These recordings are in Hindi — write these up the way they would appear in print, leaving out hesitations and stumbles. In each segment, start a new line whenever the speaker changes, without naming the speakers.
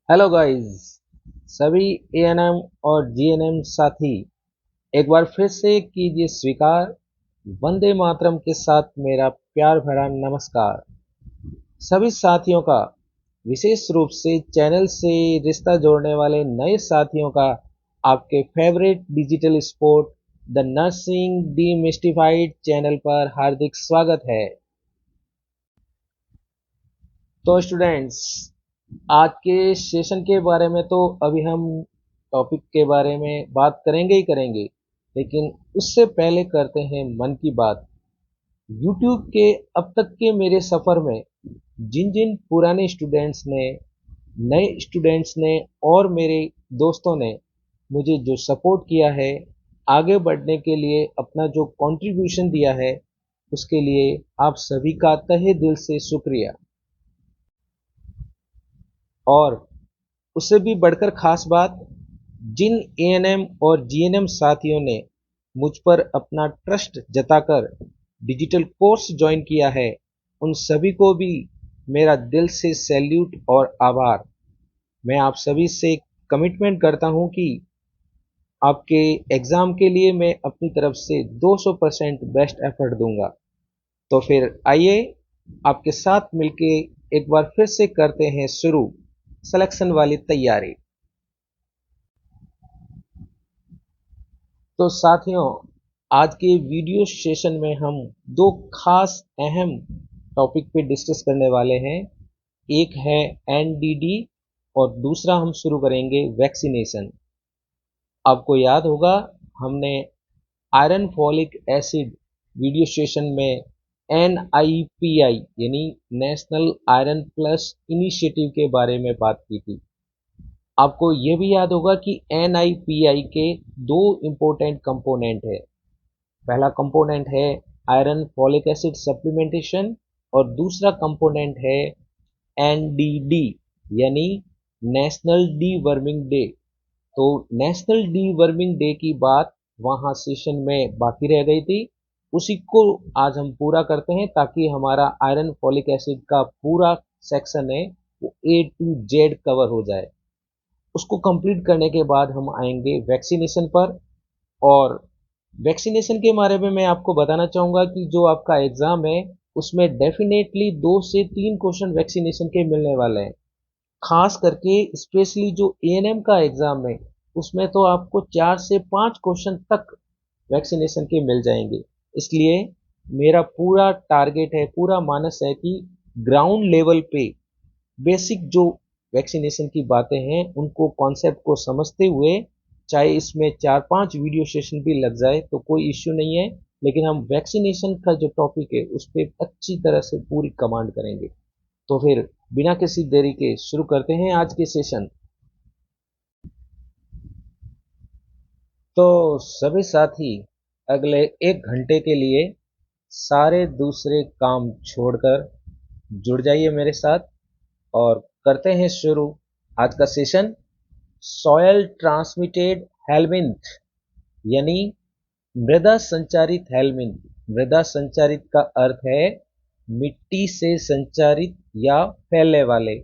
Hello guys. सभी एएनएम और जीएनएम साथी एक बार फिर से कीजिए स्वीकार वंदे मातरम के साथ मेरा प्यार भरा नमस्कार। सभी साथियों का, विशेष रूप से चैनल से रिश्ता जोड़ने वाले नए साथियों का, आपके favourite digital sport the nursing डीमिस्टिफाइड channel पर हार्दिक स्वागत है। तो स्टूडेंट्स, आज के सेशन के बारे में तो अभी हम टॉपिक के बारे में बात करेंगे ही करेंगे, लेकिन उससे पहले करते हैं मन की बात। YouTube के अब तक के मेरे सफ़र में जिन जिन पुराने स्टूडेंट्स ने, नए स्टूडेंट्स ने और मेरे दोस्तों ने मुझे जो सपोर्ट किया है, आगे बढ़ने के लिए अपना जो कंट्रीब्यूशन दिया है, उसके लिए आप सभी का तहे दिल से शुक्रिया। और उससे भी बढ़कर खास बात, जिन एएनएम और जीएनएम साथियों ने मुझ पर अपना ट्रस्ट जताकर डिजिटल कोर्स ज्वाइन किया है, उन सभी को भी मेरा दिल से सैल्यूट और आभार। मैं आप सभी से कमिटमेंट करता हूं कि आपके एग्ज़ाम के लिए मैं अपनी तरफ से 200% बेस्ट एफर्ट दूंगा। तो फिर आइए आपके साथ मिलके एक बार फिर से करते हैं शुरू सिलेक्शन वाली तैयारी। तो साथियों, आज के वीडियो सेशन में हम दो खास अहम टॉपिक पे डिस्कस करने वाले हैं। एक है एनडीडी और दूसरा हम शुरू करेंगे वैक्सीनेशन। आपको याद होगा, हमने iron folic acid video session में एनआईपीआई यानी नेशनल आयरन प्लस इनिशिएटिव के बारे में बात की थी। आपको ये भी याद होगा कि एनआईपीआई के दो इम्पोर्टेंट कंपोनेंट है। पहला कंपोनेंट है आयरन फॉलिक एसिड सप्लीमेंटेशन और दूसरा कंपोनेंट है एनडीडी यानी नेशनल डी वर्मिंग डे। तो नेशनल डी वर्मिंग डे की बात वहाँ सेशन में बाकी रह गई थी, उसी को आज हम पूरा करते हैं ताकि हमारा आयरन फॉलिक एसिड का पूरा सेक्शन है वो ए टू जेड कवर हो जाए। उसको कंप्लीट करने के बाद हम आएंगे वैक्सीनेशन पर। और वैक्सीनेशन के बारे में मैं आपको बताना चाहूँगा कि जो आपका एग्ज़ाम है उसमें डेफिनेटली 2 से 3 क्वेश्चन वैक्सीनेशन के मिलने वाले हैं। खास करके स्पेशली जो एएनएम का एग्ज़ाम है उसमें तो आपको 4 से 5 क्वेश्चन तक वैक्सीनेशन के मिल जाएंगे। इसलिए मेरा पूरा टारगेट है, पूरा मानस है कि ग्राउंड लेवल पे बेसिक जो वैक्सीनेशन की बातें हैं उनको, कॉन्सेप्ट को समझते हुए, चाहे इसमें 4-5 वीडियो सेशन भी लग जाए तो कोई इश्यू नहीं है, लेकिन हम वैक्सीनेशन का जो टॉपिक है उस पर अच्छी तरह से पूरी कमांड करेंगे। तो फिर बिना किसी देरी के शुरू करते हैं आज के सेशन। तो सभी साथी अगले 1 घंटे के लिए सारे दूसरे काम छोड़कर जुड़ जाइए मेरे साथ और करते हैं शुरू आज का सेशन। सॉयल ट्रांसमिटेड हेलमिंथ यानी मृदा संचारित हेलमिंथ। मृदा संचारित का अर्थ है मिट्टी से संचारित या फैलने वाले।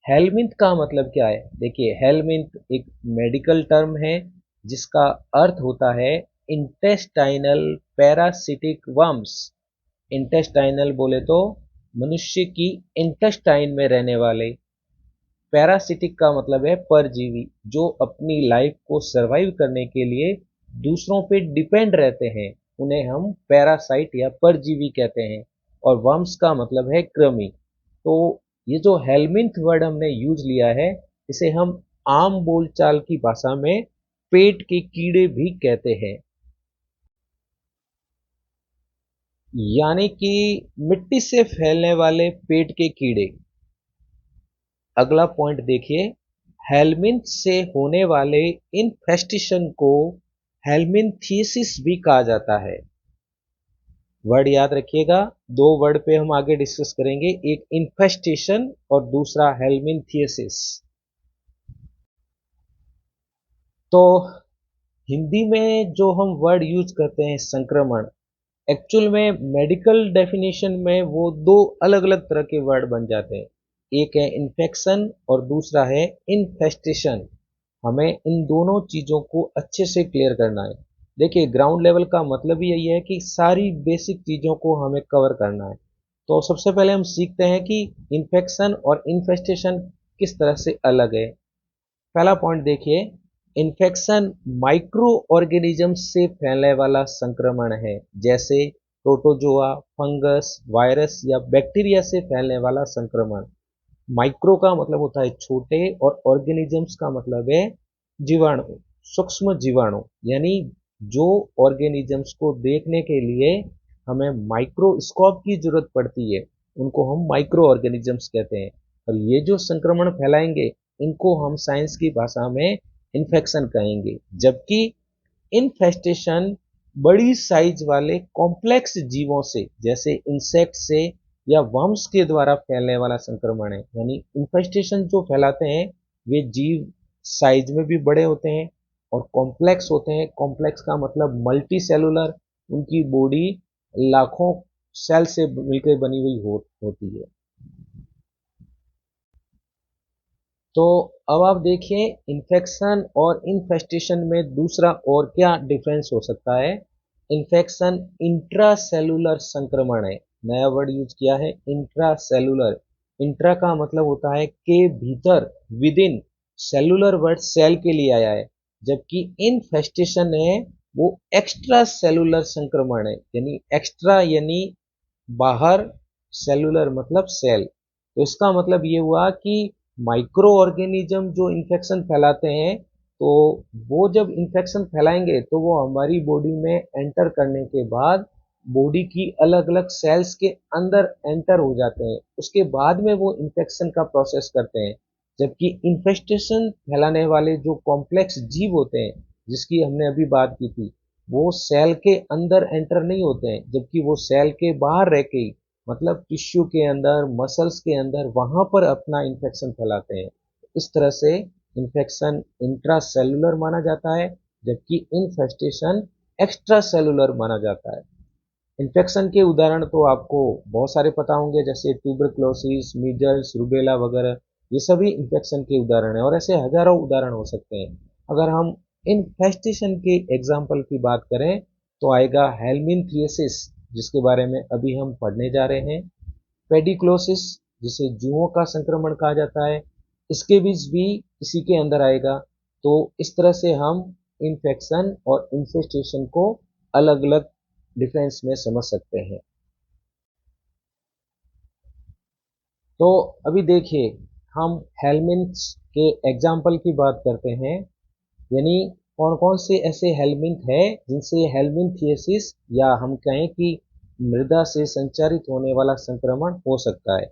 हेलमिंथ का मतलब क्या है? देखिए, हेलमिंथ एक मेडिकल टर्म है जिसका अर्थ होता है इंटेस्टाइनल पैरासिटिक वर्म्स। इंटेस्टाइनल बोले तो मनुष्य की इंटेस्टाइन में रहने वाले। पैरासिटिक का मतलब है परजीवी, जो अपनी लाइफ को सरवाइव करने के लिए दूसरों पे डिपेंड रहते हैं, उन्हें हम पैरासाइट या परजीवी कहते हैं। और वर्म्स का मतलब है कृमि। तो ये जो हेलमिंथ वर्ड हमने यूज लिया है, इसे हम आम बोलचाल की भाषा में पेट के कीड़े भी कहते हैं, यानी कि मिट्टी से फैलने वाले पेट के कीड़े। अगला पॉइंट देखिए, हेलमिंथ से होने वाले इन्फेस्टेशन को हेलमिंथियासिस भी कहा जाता है। वर्ड याद रखिएगा, दो वर्ड पे हम आगे डिस्कस करेंगे, एक इन्फेस्टेशन और दूसरा हेलमिंथियासिस। तो हिंदी में जो हम वर्ड यूज करते हैं संक्रमण, एक्चुअल में मेडिकल डेफिनेशन में वो दो अलग अलग तरह के वर्ड बन जाते हैं। एक है इन्फेक्शन और दूसरा है इन्फेस्टेशन। हमें इन दोनों चीज़ों को अच्छे से क्लियर करना है। देखिए, ग्राउंड लेवल का मतलब ही यही है कि सारी बेसिक चीज़ों को हमें कवर करना है। तो सबसे पहले हम सीखते हैं कि इन्फेक्शन और इन्फेस्टेशन किस तरह से अलग है। पहला पॉइंट देखिए, इन्फेक्शन माइक्रो ऑर्गेनिज्म से फैलने वाला संक्रमण है, जैसे प्रोटोजोआ, फंगस, वायरस या बैक्टीरिया से फैलने वाला संक्रमण। माइक्रो का मतलब होता है छोटे और ऑर्गेनिजम्स का मतलब है जीवाणु, सूक्ष्म जीवाणु। यानी जो ऑर्गेनिजम्स को देखने के लिए हमें माइक्रोस्कोप की जरूरत पड़ती है, उनको हम माइक्रो ऑर्गेनिजम्स कहते हैं। और ये जो संक्रमण फैलाएंगे, इनको हम साइंस की भाषा में इन्फेक्शन कहेंगे। जबकि इन्फेस्टेशन बड़ी साइज वाले कॉम्प्लेक्स जीवों से, जैसे इंसेक्ट से या वर्म्स के द्वारा फैलने वाला संक्रमण है। यानी इन्फेस्टेशन जो फैलाते हैं वे जीव साइज में भी बड़े होते हैं और कॉम्प्लेक्स होते हैं। कॉम्प्लेक्स का मतलब मल्टी सेलुलर, उनकी बॉडी लाखों सेल से मिलकर बनी हुई होती है। तो अब आप देखिए, इन्फेक्शन और इन्फेस्टेशन में दूसरा और क्या डिफरेंस हो सकता है। इन्फेक्शन इंट्रासेलुलर संक्रमण है। नया वर्ड यूज किया है, इंट्रासेलुलर। इंट्रा का मतलब होता है के भीतर, within. Cellular word cell के लिए आया है। जबकि इन्फेस्टेशन है वो एक्स्ट्रा सेलुलर संक्रमण है। यानी एक्स्ट्रा यानी बाहर, सेलुलर मतलब सेल। तो इसका मतलब ये हुआ कि माइक्रो ऑर्गेनिज्म जो इन्फेक्शन फैलाते हैं, तो वो जब इन्फेक्शन फैलाएंगे तो वो हमारी बॉडी में एंटर करने के बाद बॉडी की अलग अलग सेल्स के अंदर एंटर हो जाते हैं। उसके बाद में वो इन्फेक्शन का प्रोसेस करते हैं। जबकि इन्फेस्टेशन फैलाने वाले जो कॉम्प्लेक्स जीव होते हैं, जिसकी हमने अभी बात की थी, वो सेल के अंदर एंटर नहीं होते हैं, जबकि वो सेल के बाहर रह के ही, मतलब टिश्यू के अंदर, मसल्स के अंदर, वहां पर अपना इन्फेक्शन फैलाते हैं। इस तरह से इन्फेक्शन इंट्रा सेलुलर माना जाता है, जबकि इन्फेस्टेशन एक्स्ट्रा सेलुलर माना जाता है। इन्फेक्शन के उदाहरण तो आपको बहुत सारे पता होंगे, जैसे ट्यूबरक्लोसिस, मीजल्स, रूबेला वगैरह। ये सभी इन्फेक्शन के उदाहरण हैं और ऐसे हजारों उदाहरण हो सकते हैं। अगर हम इन्फेस्टेशन के एग्जाम्पल की बात करें तो आएगा हेलमिनथ्रियसिस, जिसके बारे में अभी हम पढ़ने जा रहे हैं। पेडिक्लोसिस, जिसे जुओं का संक्रमण कहा जाता है, इसके बीच भी इसी के अंदर आएगा। तो इस तरह से हम इन्फेक्शन और इन्फेस्टेशन को अलग अलग डिफरेंस में समझ सकते हैं। तो अभी देखिए, हम हेलमिंथ्स के एग्जाम्पल की बात करते हैं। यानी कौन कौन से ऐसे हेलमिंथ है जिनसे हेलमिंथियसिस, या हम कहें कि मृदा से संचारित होने वाला संक्रमण हो सकता है।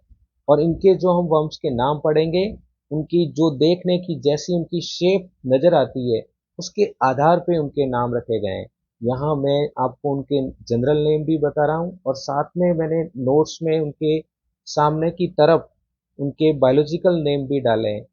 और इनके जो हम वर्म्स के नाम पढ़ेंगे, उनकी जो देखने की जैसी उनकी शेप नजर आती है, उसके आधार पे उनके नाम रखे गए हैं। यहाँ मैं आपको उनके जनरल नेम भी बता रहा हूँ और साथ में मैंने नोट्स में उनके सामने की तरफ उनके बायोलॉजिकल नेम भी डाले हैं।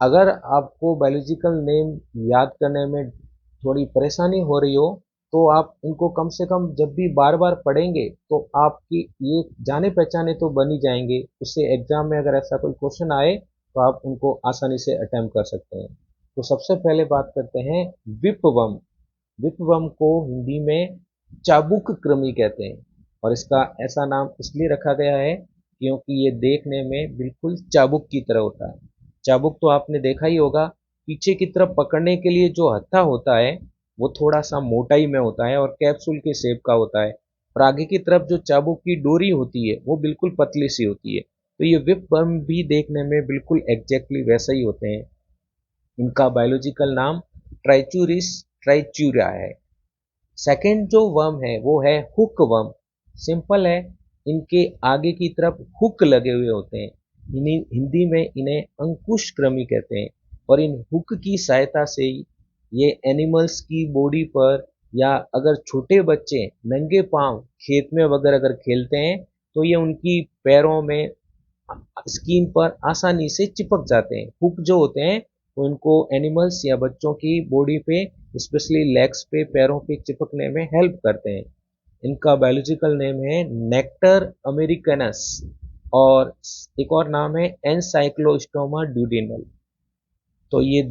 अगर आपको बायोलॉजिकल नेम याद करने में थोड़ी परेशानी हो रही हो, तो आप इनको कम से कम जब भी बार बार पढ़ेंगे तो आपकी ये जाने पहचाने तो बन ही जाएंगे। उससे एग्जाम में अगर ऐसा कोई क्वेश्चन आए तो आप उनको आसानी से अटेम्प्ट कर सकते हैं। तो सबसे पहले बात करते हैं विपवम। विपवम को हिंदी में चाबुक कृमि कहते हैं और इसका ऐसा नाम इसलिए रखा गया है क्योंकि ये देखने में बिल्कुल चाबुक की तरह होता है। चाबुक तो आपने देखा ही होगा, पीछे की तरफ पकड़ने के लिए जो हत्था होता है वो थोड़ा सा मोटाई में होता है और कैप्सूल के शेप का होता है, और आगे की तरफ जो चाबुक की डोरी होती है वो बिल्कुल पतली सी होती है। तो ये विपवर्म भी देखने में बिल्कुल एग्जैक्टली वैसा ही होते हैं। इनका बायोलॉजिकल नाम ट्राइचूरिस ट्राइचूरा है। सेकंड जो वर्म है वो है हुक वर्म। सिंपल है, इनके आगे की तरफ हुक लगे हुए होते हैं। हिंदी में इन्हें अंकुश कृमि कहते हैं। और इन हुक की सहायता से ये एनिमल्स की बॉडी पर, या अगर छोटे बच्चे नंगे पांव खेत में वगैरह अगर खेलते हैं, तो ये उनकी पैरों में, स्किन पर आसानी से चिपक जाते हैं। हुक जो होते हैं वो इनको एनिमल्स या बच्चों की बॉडी पे, स्पेशली लेग्स पे, पैरों पे चिपकने में हेल्प करते हैं। इनका बायोलॉजिकल नेम है नेक्टर अमेरिकनस। और एक और नाम है एनसाइक्लोस्टोमा ड्यूडेनल। तो ये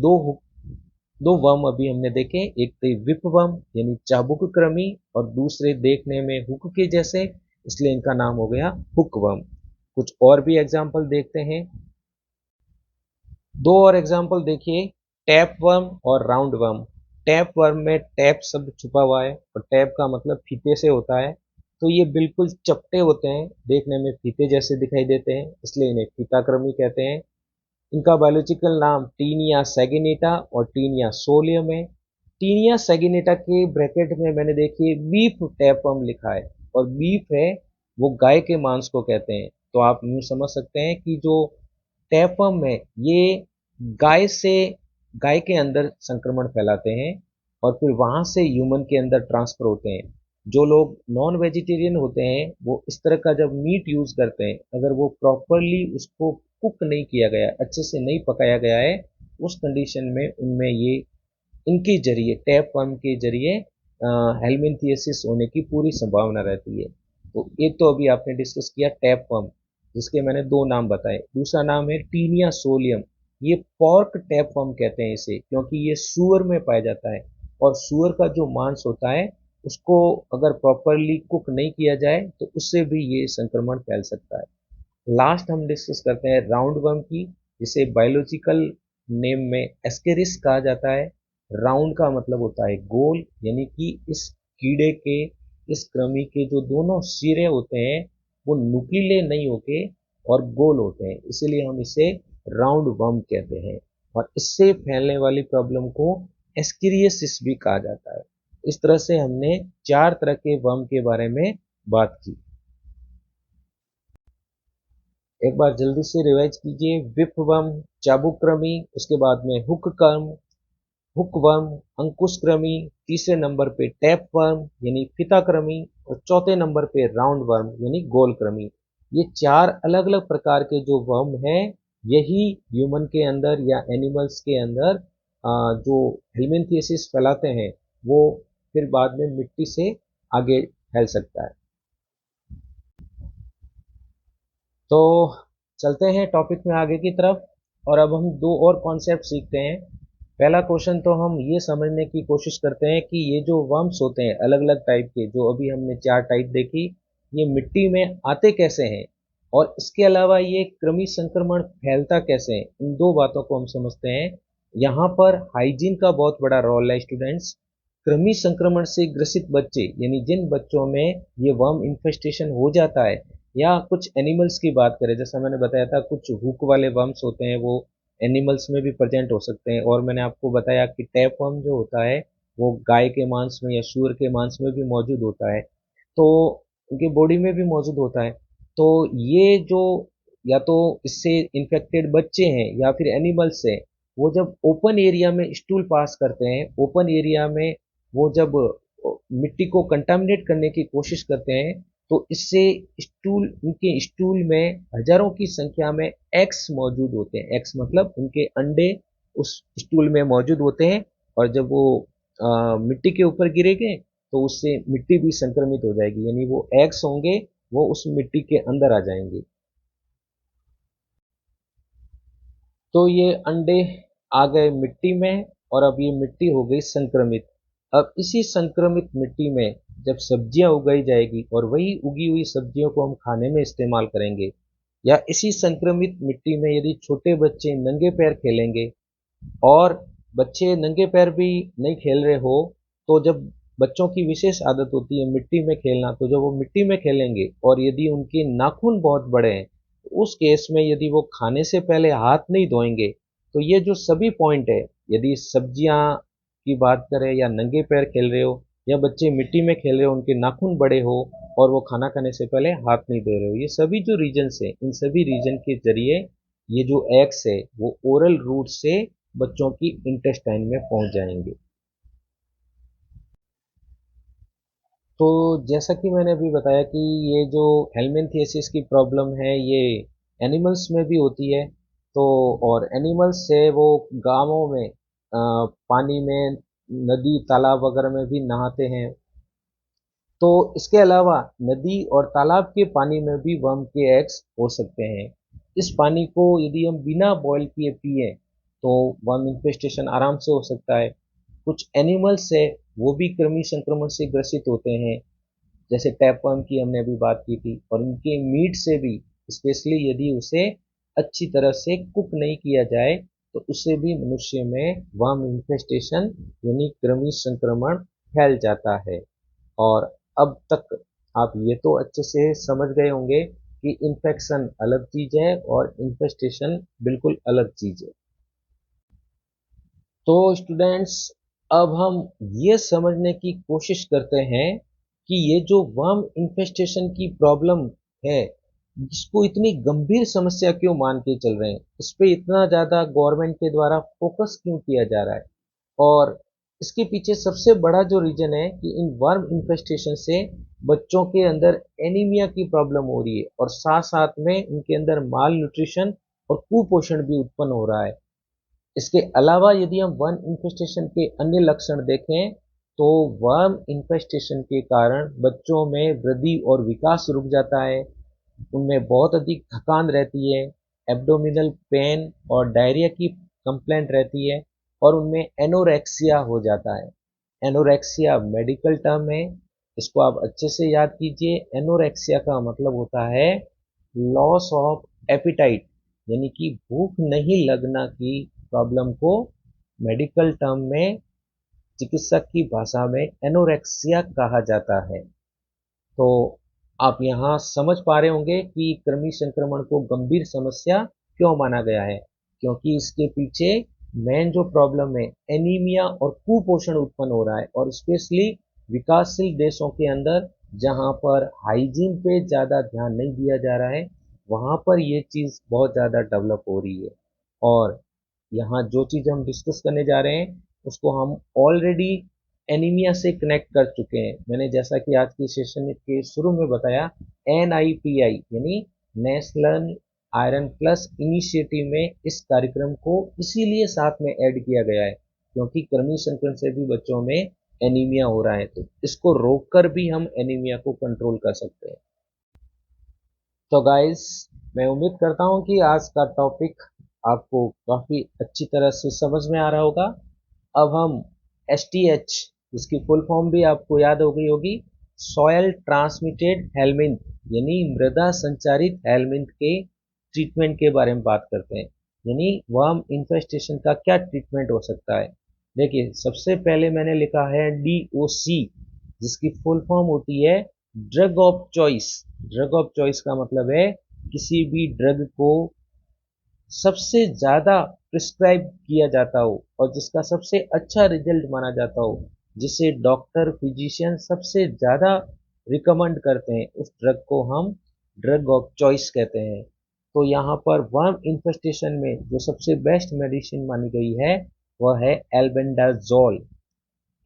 दो वर्म अभी हमने देखे, एक थे विप वर्म यानी चाबुक कृमि, और दूसरे देखने में हुक के जैसे, इसलिए इनका नाम हो गया हुक वर्म। कुछ और भी एग्जाम्पल देखते हैं। दो और एग्जाम्पल देखिए, टैप वर्म और राउंड वर्म। टैप वर्म में टैप शब्द छुपा हुआ है, और टैप का मतलब फीते से होता है। तो ये बिल्कुल चपटे होते हैं, देखने में फीते जैसे दिखाई देते हैं, इसलिए इन्हें फीताकृमि कहते हैं। इनका बायोलॉजिकल नाम टीनिया सैगिनेटा और टीनिया सोलियम है। टीनिया सैगिनेटा के ब्रैकेट में मैंने देखिए बीफ टैपम लिखा है, और बीफ है वो गाय के मांस को कहते हैं। तो आप यूं समझ सकते हैं कि जो टैपम है ये गाय से गाय के अंदर संक्रमण फैलाते हैं, और फिर वहां से ह्यूमन के अंदर ट्रांसफर होते हैं। जो लोग नॉन वेजिटेरियन होते हैं वो इस तरह का जब मीट यूज करते हैं, अगर वो प्रॉपरली उसको कुक नहीं किया गया, अच्छे से नहीं पकाया गया है, उस कंडीशन में उनमें ये इनके जरिए टैप वर्म के जरिए हेलमिंथियासिस होने की पूरी संभावना रहती है। तो एक तो अभी आपने डिस्कस किया टैप वर्म, जिसके मैंने दो नाम बताए। दूसरा नाम है टीनिया सोलियम। ये पॉर्क टैप वर्म कहते हैं इसे, क्योंकि ये सूअर में पाया जाता है, और सूअर का जो मांस होता है उसको अगर प्रॉपरली कुक नहीं किया जाए तो उससे भी ये संक्रमण फैल सकता है। लास्ट हम डिस्कस करते हैं राउंड वर्म की, जिसे बायोलॉजिकल नेम में एस्केरिस कहा जाता है। राउंड का मतलब होता है गोल, यानी कि इस कीड़े के, इस कृमि के जो दोनों सिरे होते हैं वो नुकीले नहीं होते और गोल होते हैं, इसीलिए हम इसे राउंड वर्म कहते हैं। और इससे फैलने वाली प्रॉब्लम को एस्केरियसिस भी कहा जाता है। इस तरह से हमने चार तरह के वर्म के बारे में बात की। एक बार जल्दी से रिवाइज कीजिए, विपवर्म, चाबुक्रमी, उसके बाद में हुकवर्म, हुकवर्म, अंकुशक्रमी, तीसरे नंबर पे टैपवर्म यानी फिताक्रमी, और चौथे नंबर पे राउंड वर्म यानी गोलक्रमी। ये चार अलग अलग प्रकार के जो वर्म हैं, यही ह्यूमन के अंदर या एनिमल्स के अंदर जो हेलमिंथियासिस फैलाते हैं, वो फिर बाद में मिट्टी से आगे फैल सकता है। तो चलते हैं टॉपिक में आगे की तरफ, और अब हम दो और कॉन्सेप्ट सीखते हैं। पहला क्वेश्चन तो हम ये समझने की कोशिश करते हैं कि ये जो वर्म्स होते हैं अलग अलग टाइप के, जो अभी हमने चार टाइप देखी, ये मिट्टी में आते कैसे हैं, और इसके अलावा ये कृमि संक्रमण फैलता कैसे है, इन दो बातों को हम समझते हैं। यहाँ पर हाइजीन का बहुत बड़ा रोल है स्टूडेंट्स। कृमि संक्रमण से ग्रसित बच्चे, यानी जिन बच्चों में ये वर्म इन्फेस्टेशन हो जाता है, या कुछ एनिमल्स की बात करें, जैसा मैंने बताया था कुछ हुक वाले वर्म्स होते हैं वो एनिमल्स में भी प्रेजेंट हो सकते हैं, और मैंने आपको बताया कि टैप वर्म जो होता है वो गाय के मांस में या सूअर के मांस में भी मौजूद होता है, तो उनकी बॉडी में भी मौजूद होता है। तो ये जो या तो इससे इन्फेक्टेड बच्चे हैं या फिर एनिमल्स हैं, वो जब ओपन एरिया में स्टूल पास करते हैं, ओपन एरिया में वो जब मिट्टी को कंटामिनेट करने की कोशिश करते हैं, तो इससे स्टूल, उनके स्टूल में हजारों की संख्या में एग्स मौजूद होते हैं। एग्स मतलब उनके अंडे उस स्टूल में मौजूद होते हैं, और जब वो मिट्टी के ऊपर गिरेंगे तो उससे मिट्टी भी संक्रमित हो जाएगी, यानी वो एग्स होंगे वो उस मिट्टी के अंदर आ जाएंगे। तो ये अंडे आ गए मिट्टी में, और अब ये मिट्टी हो गई संक्रमित। अब इसी संक्रमित मिट्टी में जब सब्जियां उगाई जाएगी, और वही उगी हुई सब्जियों को हम खाने में इस्तेमाल करेंगे, या इसी संक्रमित मिट्टी में यदि छोटे बच्चे नंगे पैर खेलेंगे, और बच्चे नंगे पैर भी नहीं खेल रहे हो, तो जब बच्चों की विशेष आदत होती है मिट्टी में खेलना, तो जब वो मिट्टी में खेलेंगे और यदि उनके नाखून बहुत बड़े हैं, तो उस केस में यदि वो खाने से पहले हाथ नहीं धोएंगे, तो ये जो सभी पॉइंट है, यदि सब्जियां की बात करें या नंगे पैर खेल रहे हो या बच्चे मिट्टी में खेल रहे हो, उनके नाखून बड़े हो और वो खाना खाने से पहले हाथ नहीं धो रहे हो, ये सभी जो रीजन है, इन सभी रीजन के जरिए ये जो एग्स है वो ओरल रूट से बच्चों की इंटेस्टाइन में पहुंच जाएंगे। तो जैसा कि मैंने अभी बताया कि ये जो हेलमिंथियासिस की प्रॉब्लम है ये एनिमल्स में भी होती है। तो और एनिमल्स से वो गांवों में पानी में, नदी तालाब वगैरह में भी नहाते हैं। तो इसके अलावा नदी और तालाब के पानी में भी वर्म के एग्स हो सकते हैं। इस पानी को यदि हम बिना बॉयल किए पिए तो वर्म इन्फेस्टेशन आराम से हो सकता है। कुछ एनिमल्स है वो भी कृमि संक्रमण से ग्रसित होते हैं, जैसे टैप वर्म की हमने अभी बात की थी, और उनके मीट से भी, स्पेशली यदि उसे अच्छी तरह से कुक नहीं किया जाए तो उससे भी मनुष्य में वर्म इन्फेस्टेशन यानी कृमि संक्रमण फैल जाता है। और अब तक आप ये तो अच्छे से समझ गए होंगे कि इन्फेक्शन अलग चीज है और इन्फेस्टेशन बिल्कुल अलग चीज है। तो स्टूडेंट्स, अब हम ये समझने की कोशिश करते हैं कि ये जो वर्म इन्फेस्टेशन की प्रॉब्लम है, इसको इतनी गंभीर समस्या क्यों मान के चल रहे हैं, इस पे इतना ज्यादा गवर्नमेंट के द्वारा फोकस क्यों किया जा रहा है, और इसके पीछे सबसे बड़ा जो रीजन है कि इन वर्म इन्फेस्टेशन से बच्चों के अंदर एनीमिया की प्रॉब्लम हो रही है और साथ साथ में उनके अंदर माल न्यूट्रिशन और कुपोषण भी उत्पन्न हो रहा है। इसके अलावा यदि हम वर्म इन्फेस्टेशन के अन्य लक्षण देखें तो वर्म इन्फेस्टेशन के कारण बच्चों में वृद्धि और विकास रुक जाता है, उनमें बहुत अधिक थकान रहती है, एब्डोमिनल पेन और डायरिया की कंप्लेंट रहती है, और उनमें एनोरेक्सिया हो जाता है। एनोरेक्सिया मेडिकल टर्म है, इसको आप अच्छे से याद कीजिए। एनोरेक्सिया का मतलब होता है लॉस ऑफ एपिटाइट, यानी कि भूख नहीं लगना की प्रॉब्लम को मेडिकल टर्म में, चिकित्सक की भाषा में एनोरेक्सिया कहा जाता है। तो आप यहाँ समझ पा रहे होंगे कि कृमि संक्रमण को गंभीर समस्या क्यों माना गया है, क्योंकि इसके पीछे मेन जो प्रॉब्लम है एनीमिया और कुपोषण उत्पन्न हो रहा है, और स्पेशली विकासशील देशों के अंदर जहाँ पर हाइजीन पे ज़्यादा ध्यान नहीं दिया जा रहा है, वहाँ पर ये चीज़ बहुत ज़्यादा डेवलप हो रही है। और यहाँ जो चीज़ हम डिस्कस करने जा रहे हैं उसको हम ऑलरेडी एनीमिया से कनेक्ट कर चुके हैं। मैंने जैसा कि आज की सेशन के शुरू में बताया, NIPI यानी नेशनल आयरन प्लस इनिशिएटिव में इस कार्यक्रम को इसीलिए साथ में ऐड किया गया है क्योंकि कृमि संक्रमण से भी बच्चों में एनीमिया हो रहा है, तो इसको रोककर भी हम एनीमिया को कंट्रोल कर सकते हैं। तो गाइस, मैं उम्मीद करता हूँ कि आज का टॉपिक आपको काफ़ी अच्छी तरह से समझ में आ रहा होगा। अब हम STH, इसकी फुल फॉर्म भी आपको याद हो गई होगी, सॉयल ट्रांसमिटेड हेलमिंथ यानी मृदा संचारित हेलमिंथ के ट्रीटमेंट के बारे में बात करते हैं। यानी वर्म इन्फेस्टेशन का क्या ट्रीटमेंट हो सकता है। देखिए, सबसे पहले मैंने लिखा है DOC, जिसकी फुल फॉर्म होती है drug of choice. Drug of choice का मतलब है किसी भी ड्रग को सबसे ज़्यादा प्रिस्क्राइब किया जाता हो और जिसका सबसे अच्छा रिजल्ट माना जाता हो, जिसे डॉक्टर फिजिशियन सबसे ज़्यादा रिकमेंड करते हैं, उस ड्रग को हम ड्रग ऑफ चॉइस कहते हैं। तो यहाँ पर वर्म इन्फेस्टेशन में जो सबसे बेस्ट मेडिसिन मानी गई है वह है एल्बेंडाजोल।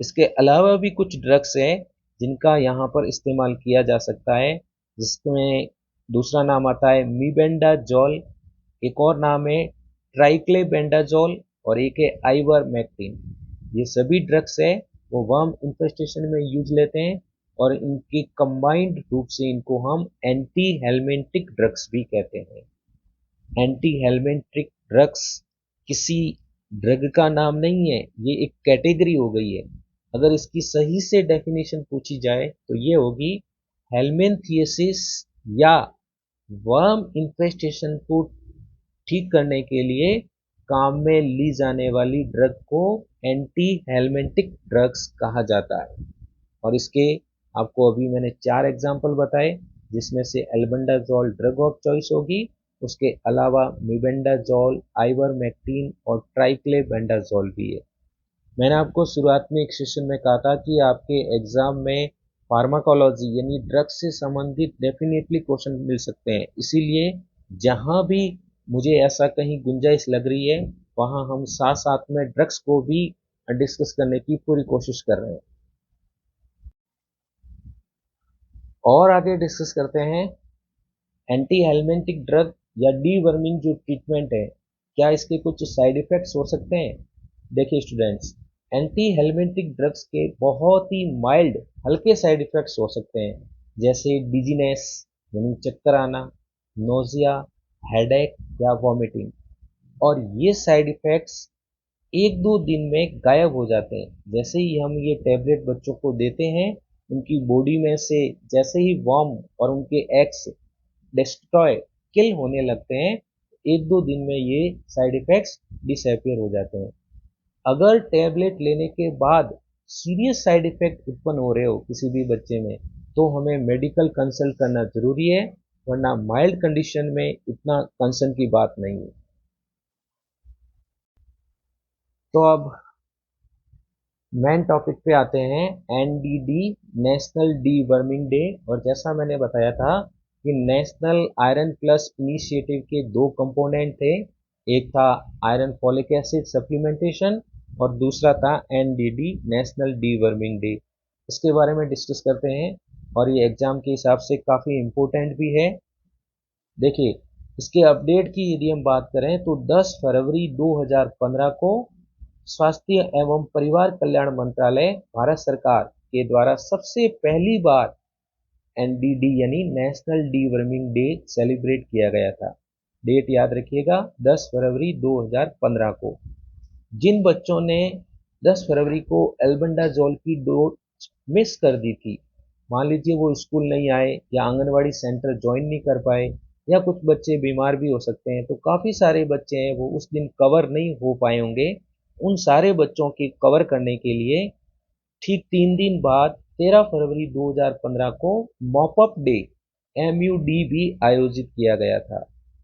इसके अलावा भी कुछ ड्रग्स हैं जिनका यहाँ पर इस्तेमाल किया जा सकता है, जिसमें दूसरा नाम आता है मीबेंडाजोल, एक और नाम है ट्राइक्लेबेंडाजोल, और एक है आइवरमेक्टिन। ये सभी ड्रग्स है वो वर्म इन्फेस्टेशन में यूज लेते हैं, और इनके कंबाइंड रूप से इनको हम एंटी हेलमिंथिक ड्रग्स भी कहते हैं। एंटी हेलमिंथिक ड्रग्स किसी ड्रग का नाम नहीं है, ये एक कैटेगरी हो गई है। अगर इसकी सही से डेफिनेशन पूछी जाए तो ये होगी हेलमिंथिएसिस या वर्म इन्फेस्टेशन को ठीक करने के लिए काम में ली जाने वाली ड्रग को एंटी हेलमिंथिक ड्रग्स कहा जाता है। और इसके आपको अभी मैंने 4 एग्जाम्पल बताए, जिसमें से एल्बेंडाजोल ड्रग ऑफ चॉइस होगी, उसके अलावा मिबेंडाजोल, आइवरमेक्टिन और ट्राइक्लेबेंडाजोल भी है। मैंने आपको शुरुआत में एक सेशन में कहा था कि आपके एग्जाम में फार्माकोलॉजी यानी ड्रग्स से संबंधित डेफिनेटली क्वेश्चन मिल सकते हैं, इसीलिए जहां भी मुझे ऐसा कहीं गुंजाइश लग रही है वहां हम साथ साथ में ड्रग्स को भी डिस्कस करने की पूरी कोशिश कर रहे हैं। और आगे डिस्कस करते हैं एंटी हेलमिंथिक ड्रग या डीवर्मिंग जो ट्रीटमेंट है, क्या इसके कुछ साइड इफेक्ट्स हो सकते हैं। देखिए स्टूडेंट्स, एंटी हेलमिंथिक ड्रग्स के बहुत ही माइल्ड हल्के साइड इफेक्ट्स हो सकते हैं, जैसे डिजीनेस यानी चक्कर आना, नोजिया, हेडेक या वॉमिटिंग। और ये साइड इफेक्ट्स एक दो दिन में गायब हो जाते हैं। जैसे ही हम ये टैबलेट बच्चों को देते हैं, उनकी बॉडी में से जैसे ही वॉर्म और उनके एग्स डिस्ट्रॉय किल होने लगते हैं, एक दो दिन में ये साइड इफेक्ट्स डिसअपियर हो जाते हैं। अगर टैबलेट लेने के बाद सीरियस साइड इफेक्ट उत्पन्न हो रहे हो किसी भी बच्चे में, तो हमें मेडिकल कंसल्ट करना जरूरी है, वरना माइल्ड कंडीशन में इतना कंसर्न की बात नहीं है। तो अब मेन टॉपिक पे आते हैं, Ndidi national D worming day. और जैसा मैंने बताया था कि नेशनल आयरन प्लस इनिशिएटिव के दो कंपोनेंट थे, एक था आयरन फॉलिक एसिड सप्लीमेंटेशन और दूसरा था Ndidi national D worming day. इसके बारे में डिस्कस करते हैं और ये एग्जाम के हिसाब से काफ़ी इम्पोर्टेंट भी है। देखिए, इसके अपडेट की यदि हम बात करें तो 10 फरवरी 2015 को स्वास्थ्य एवं परिवार कल्याण मंत्रालय भारत सरकार के द्वारा सबसे पहली बार एनडीडी यानी नेशनल डीवर्मिंग डे सेलिब्रेट किया गया था। डेट याद रखिएगा, 10 फरवरी 2015 को। जिन बच्चों ने 10 फरवरी को एल्बेंडाजोल की डोज मिस कर दी थी, मान लीजिए वो स्कूल नहीं आए या आंगनवाड़ी सेंटर ज्वाइन नहीं कर पाए, या कुछ बच्चे बीमार भी हो सकते हैं, तो काफ़ी सारे बच्चे हैं वो उस दिन कवर नहीं हो पाए होंगे। उन सारे बच्चों के कवर करने के लिए ठीक 3 दिन बाद 13 फरवरी 2015 को मॉपअप डे MUD भी आयोजित किया गया था।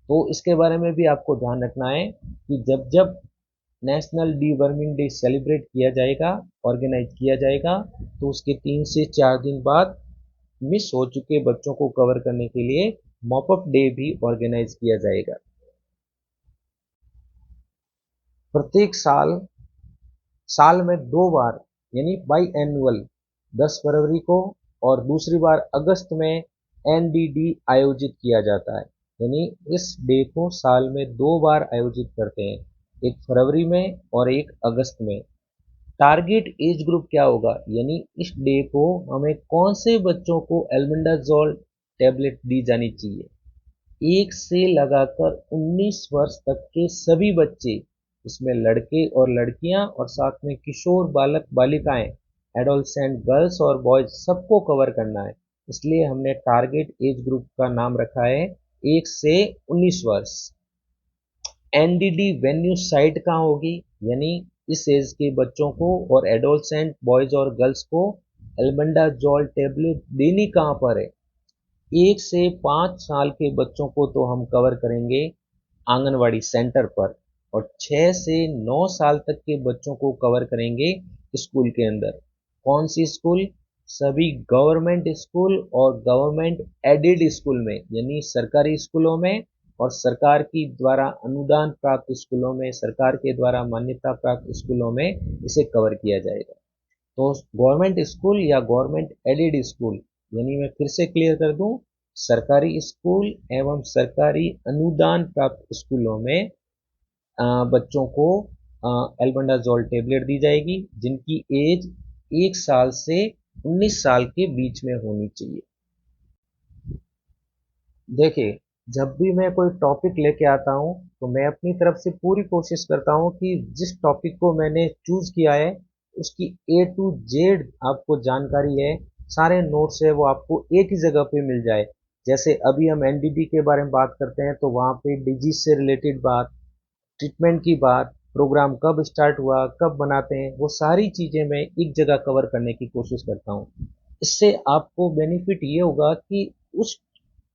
तो इसके बारे में भी आपको ध्यान रखना है कि जब जब नेशनल डीवर्मिंग डे सेलिब्रेट किया जाएगा, ऑर्गेनाइज किया जाएगा, तो उसके 3 से 4 दिन बाद मिस हो चुके बच्चों को कवर करने के लिए मॉपअप डे भी ऑर्गेनाइज किया जाएगा। प्रत्येक साल साल में 2 बार यानी बाई एनुअल 10 फरवरी को और दूसरी बार अगस्त में एनडीडी आयोजित किया जाता है। यानी इस डे को साल में 2 बार आयोजित करते हैं, एक फरवरी में और एक अगस्त में। टारगेट एज ग्रुप क्या होगा, यानी इस डे को हमें कौन से बच्चों को एल्बेंडाजोल टैबलेट दी जानी चाहिए? 1 से लगाकर 19 वर्ष तक के सभी बच्चे, इसमें लड़के और लड़कियां और साथ में किशोर बालक बालिकाएं, एडोलसेंट गर्ल्स और बॉयज, सबको कवर करना है। इसलिए हमने टारगेट एज ग्रुप का नाम रखा है 1 से 19 वर्ष। एनडीडी वेन्यू साइट कहाँ होगी, यानी इस एज के बच्चों को और एडोलसेंट बॉयज और गर्ल्स को एल्बेंडाजोल टैबलेट देनी कहाँ पर है? 1 से 5 साल के बच्चों को तो हम कवर करेंगे आंगनवाड़ी सेंटर पर, और 6 से 9 साल तक के बच्चों को कवर करेंगे स्कूल के अंदर। कौन सी स्कूल? सभी गवर्नमेंट स्कूल और गवर्नमेंट एडेड स्कूल में, यानी सरकारी स्कूलों में और सरकार की द्वारा अनुदान प्राप्त स्कूलों में, सरकार के द्वारा मान्यता प्राप्त स्कूलों में इसे कवर किया जाएगा। तो गवर्नमेंट स्कूल या गवर्नमेंट एडेड स्कूल, यानी मैं फिर से क्लियर कर दूं, सरकारी स्कूल एवं सरकारी अनुदान प्राप्त स्कूलों में बच्चों को एल्बेंडाजोल टैबलेट दी जाएगी, जिनकी एज 1 साल से 19 साल के बीच में होनी चाहिए। देखिए, जब भी मैं कोई टॉपिक लेके आता हूँ तो मैं अपनी तरफ से पूरी कोशिश करता हूँ कि जिस टॉपिक को मैंने चूज किया है उसकी A to Z आपको जानकारी है, सारे नोट्स है वो आपको एक ही जगह पे मिल जाए। जैसे अभी हम एनडीडी के बारे में बात करते हैं तो वहाँ पे डिजीज से रिलेटेड बात, ट्रीटमेंट की बात, प्रोग्राम कब स्टार्ट हुआ, कब बनाते हैं, वो सारी चीज़ें मैं एक जगह कवर करने की कोशिश करता हूँ। इससे आपको बेनिफिट ये होगा कि उस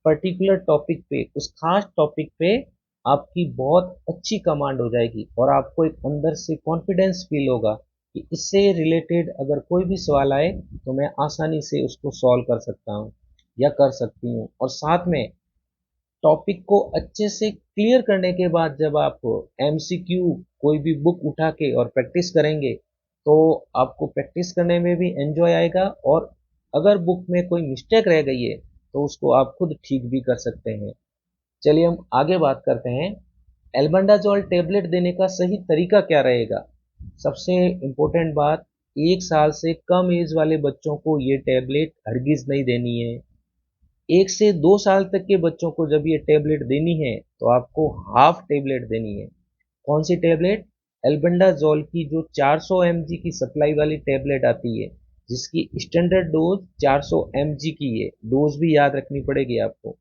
पर्टिकुलर टॉपिक पे, उस खास टॉपिक पे आपकी बहुत अच्छी कमांड हो जाएगी और आपको एक अंदर से कॉन्फिडेंस फील होगा कि इससे रिलेटेड अगर कोई भी सवाल आए तो मैं आसानी से उसको सॉल्व कर सकता हूँ या कर सकती हूँ। और साथ में टॉपिक को अच्छे से क्लियर करने के बाद जब आप MCQ कोई भी बुक उठा के और प्रैक्टिस करेंगे तो आपको प्रैक्टिस करने में भी एंजॉय आएगा, और अगर बुक में कोई मिस्टेक रह गई है तो उसको आप खुद ठीक भी कर सकते हैं। चलिए हम आगे बात करते हैं, एल्बेंडाजोल टेबलेट देने का सही तरीका क्या रहेगा। सबसे इम्पोर्टेंट बात, 1 साल से कम एज वाले बच्चों को ये टैबलेट हरगिज नहीं देनी है। 1 से 2 साल तक के बच्चों को जब ये टैबलेट देनी है तो आपको हाफ टैबलेट देनी है। कौन सी टैबलेट? एल्बेंडाजोल की जो 400 mg की सप्लाई वाली टैबलेट आती है, जिसकी स्टैंडर्ड डोज 400 mg की है। डोज भी याद रखनी पड़ेगी आपको।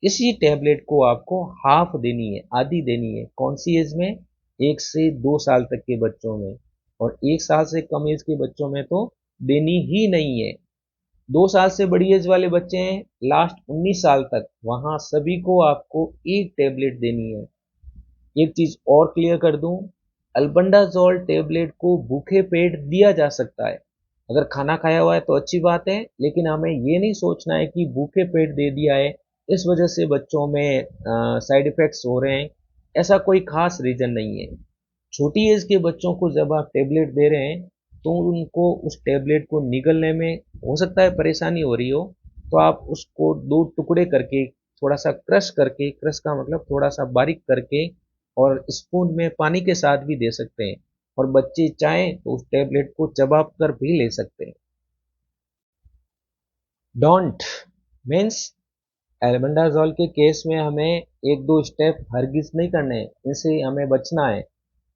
इसी टैबलेट को आपको हाफ देनी है, आधी देनी है। कौन सी एज में? 1 से 2 साल तक के बच्चों में। और 1 साल से कम एज के बच्चों में तो देनी ही नहीं है। 2 साल से बड़ी एज वाले बच्चे हैं, लास्ट 19 साल तक, वहां सभी को आपको एक टैबलेट देनी है। एक चीज और क्लियर कर दूं, अल्बेंडाजोल टैबलेट को भूखे पेट दिया जा सकता है। अगर खाना खाया हुआ है तो अच्छी बात है, लेकिन हमें ये नहीं सोचना है कि भूखे पेट दे दिया है, इस वजह से बच्चों में साइड इफेक्ट्स हो रहे हैं। ऐसा कोई खास रीजन नहीं है। छोटी एज के बच्चों को जब आप टैबलेट दे रहे हैं तो उनको उस टैबलेट को निगलने में हो सकता है परेशानी हो रही हो, तो आप उसको 2 टुकड़े करके, थोड़ा सा क्रश करके, क्रश का मतलब थोड़ा सा बारीक करके, और स्पून में पानी के साथ भी दे सकते हैं। और बच्चे चाहें तो उस टैबलेट को चबा कर भी ले सकते हैं। डोंट मीन्स एल्बेंडाजोल के केस में हमें 1-2 स्टेप हरगिज नहीं करने हैं, इनसे हमें बचना है।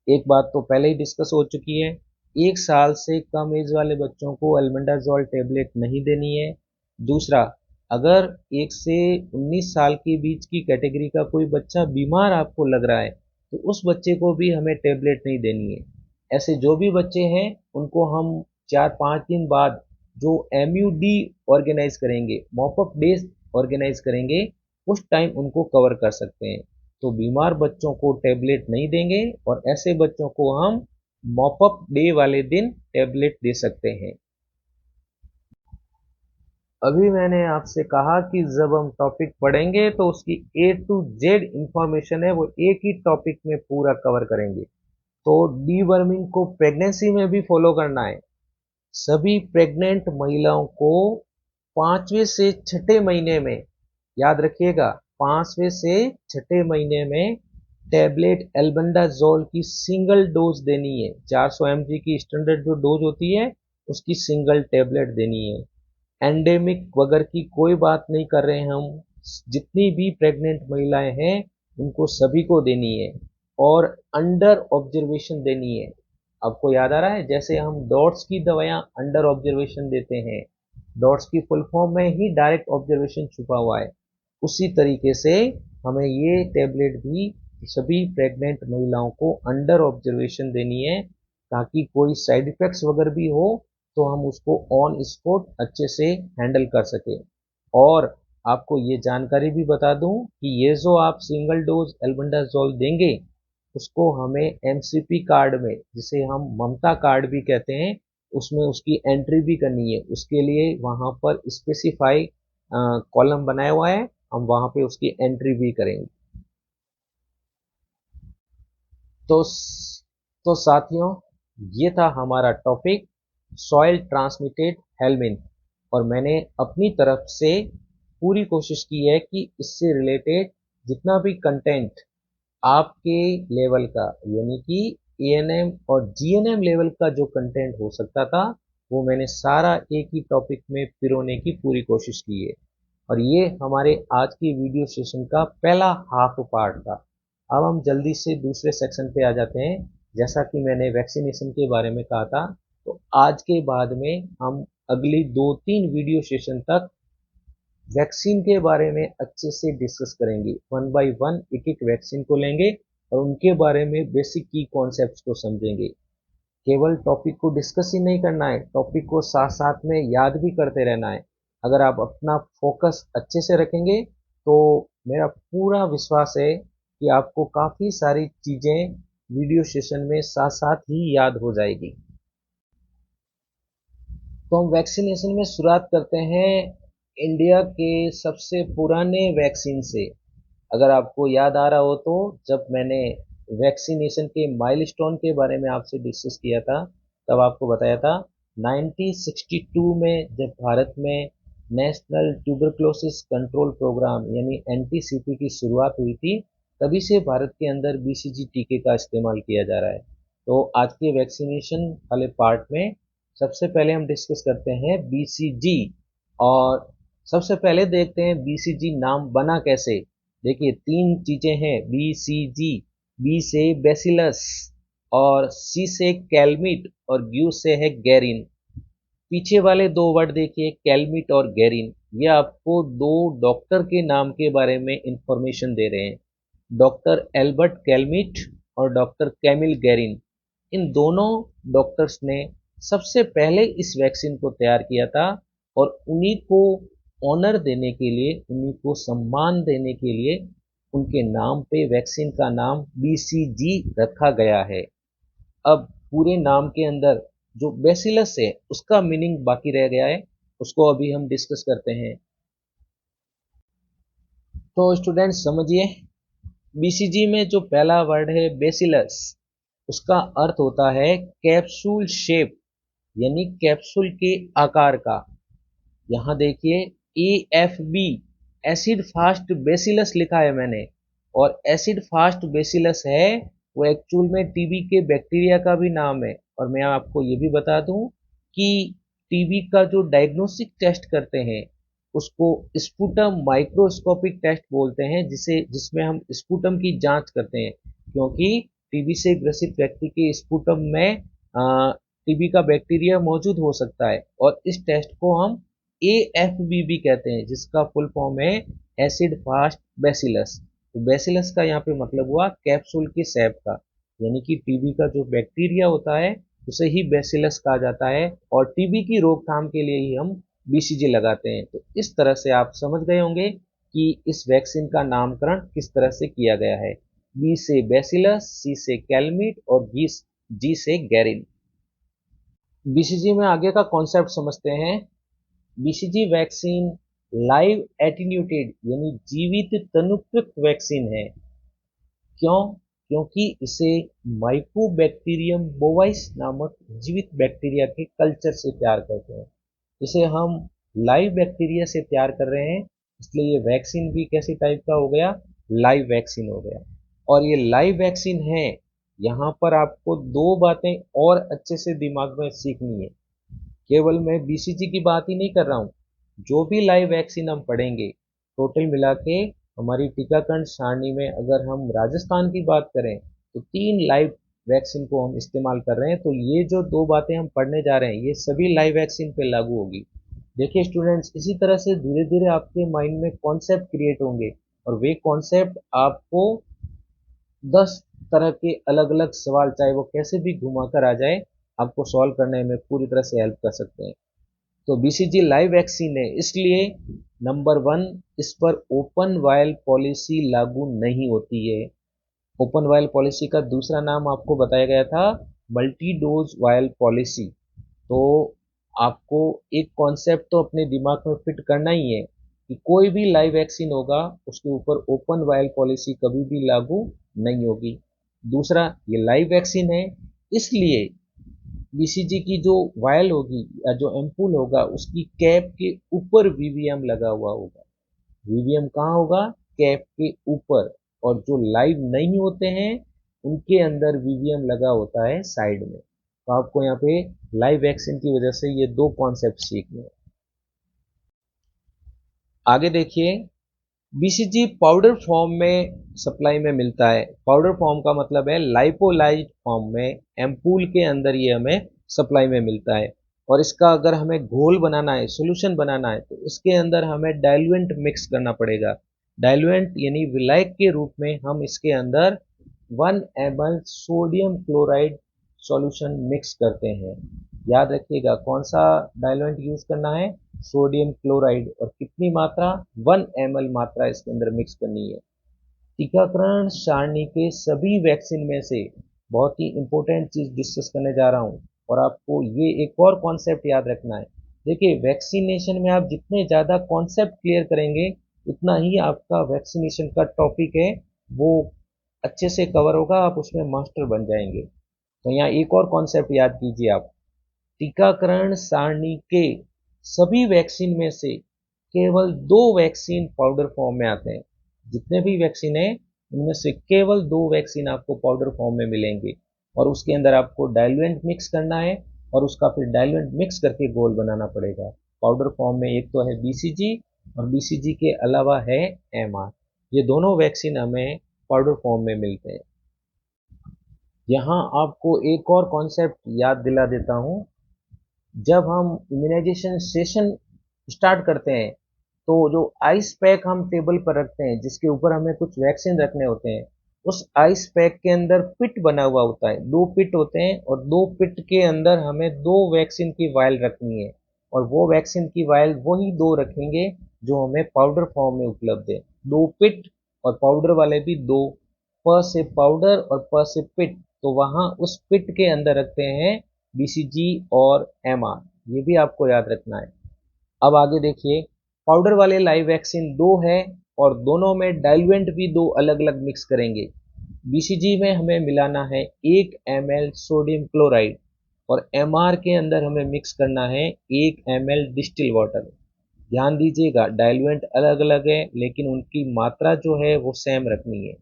एक बात तो पहले ही डिस्कस हो चुकी है, 1 साल से कम एज वाले बच्चों को एल्बेंडाजोल टेबलेट नहीं देनी है। दूसरा, अगर 1 से 19 साल के बीच की कैटेगरी का कोई बच्चा बीमार आपको लग रहा है तो उस बच्चे को भी हमें टेबलेट नहीं देनी है। ऐसे जो भी बच्चे हैं उनको हम 4-5 दिन बाद जो MUD ऑर्गेनाइज करेंगे, मॉपअप डेज ऑर्गेनाइज करेंगे, उस टाइम उनको कवर कर सकते हैं। तो बीमार बच्चों को टैबलेट नहीं देंगे और ऐसे बच्चों को हम मॉपअप डे वाले दिन टैबलेट दे सकते हैं। अभी मैंने आपसे कहा कि जब हम टॉपिक पढ़ेंगे तो उसकी A to Z इंफॉर्मेशन है वो एक ही टॉपिक में पूरा कवर करेंगे। तो डीवर्मिंग को प्रेगनेंसी में भी फॉलो करना है। सभी प्रेग्नेंट महिलाओं को 5वें से 6ठे महीने में, याद रखिएगा, 5वें से 6ठे महीने में टैबलेट एल्बेंडाजोल की सिंगल डोज देनी है। 400 mg की स्टैंडर्ड जो डोज होती है उसकी सिंगल टैबलेट देनी है। एंडेमिक वगैरह की कोई बात नहीं कर रहे हैं हम। जितनी भी प्रेग्नेंट महिलाएं हैं उनको सभी को देनी है और अंडर ऑब्जर्वेशन देनी है। आपको याद आ रहा है, जैसे हम डॉट्स की दवाइयां अंडर ऑब्जर्वेशन देते हैं, डॉट्स की फुल फॉर्म में ही डायरेक्ट ऑब्जर्वेशन छुपा हुआ है, उसी तरीके से हमें ये टैबलेट भी सभी प्रेग्नेंट महिलाओं को अंडर ऑब्जर्वेशन देनी है, ताकि कोई साइड इफेक्ट्स वगैरह भी हो तो हम उसको ऑन स्पॉट अच्छे से हैंडल कर सके। और आपको ये जानकारी भी बता दूं कि ये जो आप सिंगल डोज एल्बेंडाजोल देंगे उसको हमें MCP कार्ड में, जिसे हम ममता कार्ड भी कहते हैं, उसमें उसकी एंट्री भी करनी है। उसके लिए वहां पर स्पेसिफाई कॉलम बनाया हुआ है, हम वहां पे उसकी एंट्री भी करेंगे। तो तो साथियों, ये था हमारा टॉपिक, सॉइल ट्रांसमिटेड हेलमिंथ। और मैंने अपनी तरफ से पूरी कोशिश की है कि इससे रिलेटेड जितना भी कंटेंट आपके लेवल का, यानी कि ANM और GNM लेवल का जो कंटेंट हो सकता था, वो मैंने सारा एक ही टॉपिक में पिरोने की पूरी कोशिश की है। और ये हमारे आज की वीडियो सेशन का पहला हाफ पार्ट था। अब हम जल्दी से दूसरे सेक्शन पे आ जाते हैं। जैसा कि मैंने वैक्सीनेशन के बारे में कहा था, तो आज के बाद में हम अगली 2-3 वीडियो सेशन तक वैक्सीन के बारे में अच्छे से डिस्कस करेंगे। 1 बाय 1 एक एक वैक्सीन को लेंगे और उनके बारे में बेसिक की कॉन्सेप्ट्स को समझेंगे। केवल टॉपिक को डिस्कस ही नहीं करना है, टॉपिक को साथ साथ में याद भी करते रहना है। अगर आप अपना फोकस अच्छे से रखेंगे तो मेरा पूरा विश्वास है कि आपको काफ़ी सारी चीज़ें वीडियो सेशन में साथ साथ ही याद हो जाएगी। तो हम वैक्सीनेशन में शुरुआत करते हैं इंडिया के सबसे पुराने वैक्सीन से। अगर आपको याद आ रहा हो तो जब मैंने वैक्सीनेशन के माइलस्टोन के बारे में आपसे डिस्कस किया था, तब आपको बताया था 1962 में जब भारत में नेशनल ट्यूबरक्लोसिस कंट्रोल प्रोग्राम यानी NTCP की शुरुआत हुई थी, तभी से भारत के अंदर BCG टीके का इस्तेमाल किया जा रहा है। तो आज के वैक्सीनेशन वाले पार्ट में सबसे पहले हम डिस्कस करते हैं बीसीजी। और सबसे पहले देखते हैं बीसीजी नाम बना कैसे। देखिए तीन चीजें हैं बीसीजी। बी से बेसिलस, और सी से कैलमिट, और ग्यू से है गैरिन। पीछे वाले दो वर्ड देखिए, कैलमिट और गैरिन, ये आपको दो डॉक्टर के नाम के बारे में इंफॉर्मेशन दे रहे हैं। डॉक्टर एल्बर्ट कैलमिट और डॉक्टर कैमिल गैरिन, इन दोनों डॉक्टर्स ने सबसे पहले इस वैक्सीन को तैयार किया था। और उन्हीं को ऑनर देने के लिए, उन्हीं को सम्मान देने के लिए उनके नाम पे वैक्सीन का नाम बीसीजी रखा गया है। अब पूरे नाम के अंदर जो बेसिलस है उसका मीनिंग बाकी रह गया है, उसको अभी हम डिस्कस करते हैं। तो स्टूडेंट्स समझिए, बीसीजी में जो पहला वर्ड है बेसिलस, उसका अर्थ होता है कैप्सूल शेप, यानी कैप्सूल के आकार का। यहां देखिए AFB, एसिड फास्ट बेसिलस लिखा है मैंने, और एसिड फास्ट बेसिलस है वो एक्चुअल में टीबी के बैक्टीरिया का भी नाम है। और मैं आपको ये भी बता दूं कि टीबी का जो डायग्नोस्टिक टेस्ट करते हैं उसको स्पुटम माइक्रोस्कोपिक टेस्ट बोलते हैं, जिसमें हम स्पुटम की जांच करते हैं, क्योंकि टीबी से ग्रसित व्यक्ति के स्पुटम में टीबी का बैक्टीरिया मौजूद हो सकता है। और इस टेस्ट को हम AFB भी कहते हैं, जिसका फुल फॉर्म है एसिड फास्ट बेसिलस। तो बेसिलस का यहाँ पे मतलब हुआ कैप्सूल की शेप का, यानी कि टीबी का जो बैक्टीरिया होता है उसे ही बेसिलस कहा जाता है, और टीबी की रोकथाम के लिए ही हम बीसीजी लगाते हैं। तो इस तरह से आप समझ गए होंगे कि इस वैक्सीन का नामकरण किस तरह से किया गया है। बी से बेसिलस, सी से कैलमिट, और जी से गैरिन। बीसीजी में आगे का कॉन्सेप्ट समझते हैं। बीसीजी वैक्सीन लाइव एटीन्यूटेड यानी जीवित तनुकृत वैक्सीन है। क्यों? क्योंकि इसे माइकोबैक्टीरियम बोवाइस नामक जीवित बैक्टीरिया के कल्चर से तैयार करते हैं। इसे हम लाइव बैक्टीरिया से तैयार कर रहे हैं, इसलिए ये वैक्सीन भी कैसी टाइप का हो गया, लाइव वैक्सीन हो गया। और ये लाइव वैक्सीन है, यहाँ पर आपको दो बातें और अच्छे से दिमाग में सीखनी है। केवल मैं बीसीजी की बात ही नहीं कर रहा हूँ, जो भी लाइव वैक्सीन हम पढ़ेंगे टोटल मिला के हमारी टीकाकरण सारणी में, अगर हम राजस्थान की बात करें तो 3 लाइव वैक्सीन को हम इस्तेमाल कर रहे हैं। तो ये जो दो बातें हम पढ़ने जा रहे हैं ये सभी लाइव वैक्सीन पे लागू होगी। देखिए स्टूडेंट्स, इसी तरह से धीरे धीरे आपके माइंड में कॉन्सेप्ट क्रिएट होंगे, और वे कॉन्सेप्ट आपको 10 तरह के अलग अलग सवाल, चाहे वो कैसे भी घुमा कर आ जाए, आपको सॉल्व करने में पूरी तरह से हेल्प कर सकते हैं। तो बीसीजी लाइव वैक्सीन है, इसलिए नंबर 1, इस पर ओपन वायल पॉलिसी लागू नहीं होती है। ओपन वायल पॉलिसी का दूसरा नाम आपको बताया गया था मल्टी डोज वायल पॉलिसी। तो आपको एक कॉन्सेप्ट तो अपने दिमाग में फिट करना ही है कि कोई भी लाइव वैक्सीन होगा उसके ऊपर ओपन वायल पॉलिसी कभी भी लागू नहीं होगी। दूसरा, ये लाइव वैक्सीन है, इसलिए बीसीजी की जो वायल होगी या जो एम्पूल होगा उसकी कैप के ऊपर वीवीएम लगा हुआ होगा। वीवीएम कहाँ होगा? कैप के ऊपर। और जो लाइव नहीं होते हैं उनके अंदर वीवीएम लगा होता है साइड में। तो आपको यहाँ पे लाइव वैक्सीन की वजह से ये दो कॉन्सेप्ट सीखने हैं। आगे देखिए, बीसीजी पाउडर फॉर्म में सप्लाई में मिलता है। पाउडर फॉर्म का मतलब है लाइपोलाइज्ड फॉर्म में, एम्पूल के अंदर ये हमें सप्लाई में मिलता है। और इसका अगर हमें घोल बनाना है, सॉल्यूशन बनाना है, तो इसके अंदर हमें डाइल्यूएंट मिक्स करना पड़ेगा। डाइल्यूएंट यानी विलायक के रूप में हम इसके अंदर 1 ml sodium chloride solution mix करते हैं। याद रखिएगा कौन सा डाइल्यूएंट यूज करना है, सोडियम क्लोराइड, और कितनी मात्रा, 1 ml मात्रा इसके अंदर मिक्स करनी है। टीकाकरण सारणी के सभी वैक्सीन में से बहुत ही इंपॉर्टेंट चीज डिस्कस करने जा रहा हूं, और आपको ये एक और कॉन्सेप्ट याद रखना है। देखिए वैक्सीनेशन में आप जितने ज्यादा कॉन्सेप्ट क्लियर करेंगे उतना ही आपका वैक्सीनेशन का टॉपिक है वो अच्छे से कवर होगा, आप उसमें मास्टर बन जाएंगे। तो यहाँ एक और कॉन्सेप्ट याद कीजिए आप, टीकाकरण सारणी के सभी वैक्सीन में से केवल 2 वैक्सीन पाउडर फॉर्म में आते हैं। जितने भी वैक्सीन है उनमें से केवल 2 वैक्सीन आपको पाउडर फॉर्म में मिलेंगे। और उसके अंदर आपको डाइल्यूएंट मिक्स करना है और उसका फिर डाइल्यूएंट मिक्स करके घोल बनाना पड़ेगा। पाउडर फॉर्म में एक तो है बीसीजी और बीसीजी के अलावा है एमआर। ये दोनों वैक्सीन हमें पाउडर फॉर्म में मिलते हैं। यहाँ आपको एक और कॉन्सेप्ट याद दिला देता हूँ। जब हम इम्यूनाइजेशन सेशन स्टार्ट करते हैं तो जो आइस पैक हम टेबल पर रखते हैं जिसके ऊपर हमें कुछ वैक्सीन रखने होते हैं, उस आइस पैक के अंदर पिट बना हुआ होता है, दो पिट होते हैं और दो पिट के अंदर हमें दो वैक्सीन की वायल रखनी है और वो वैक्सीन की वायल वही दो रखेंगे जो हमें पाउडर फॉर्म में उपलब्ध है। दो पिट और पाउडर वाले भी दो, प से पाउडर और प से पिट, तो वहां उस पिट के अंदर रखते हैं बीसीजी और एमआर। ये भी आपको याद रखना है। अब आगे देखिए, पाउडर वाले लाइव वैक्सीन दो है और दोनों में डाइल्यूएंट भी दो अलग अलग मिक्स करेंगे। बीसीजी में हमें मिलाना है 1 ml सोडियम क्लोराइड और एमआर के अंदर हमें मिक्स करना है 1 ml डिस्टिल वाटर। ध्यान दीजिएगा, डाइल्यूएंट अलग अलग है लेकिन उनकी मात्रा जो है वो सेम रखनी है।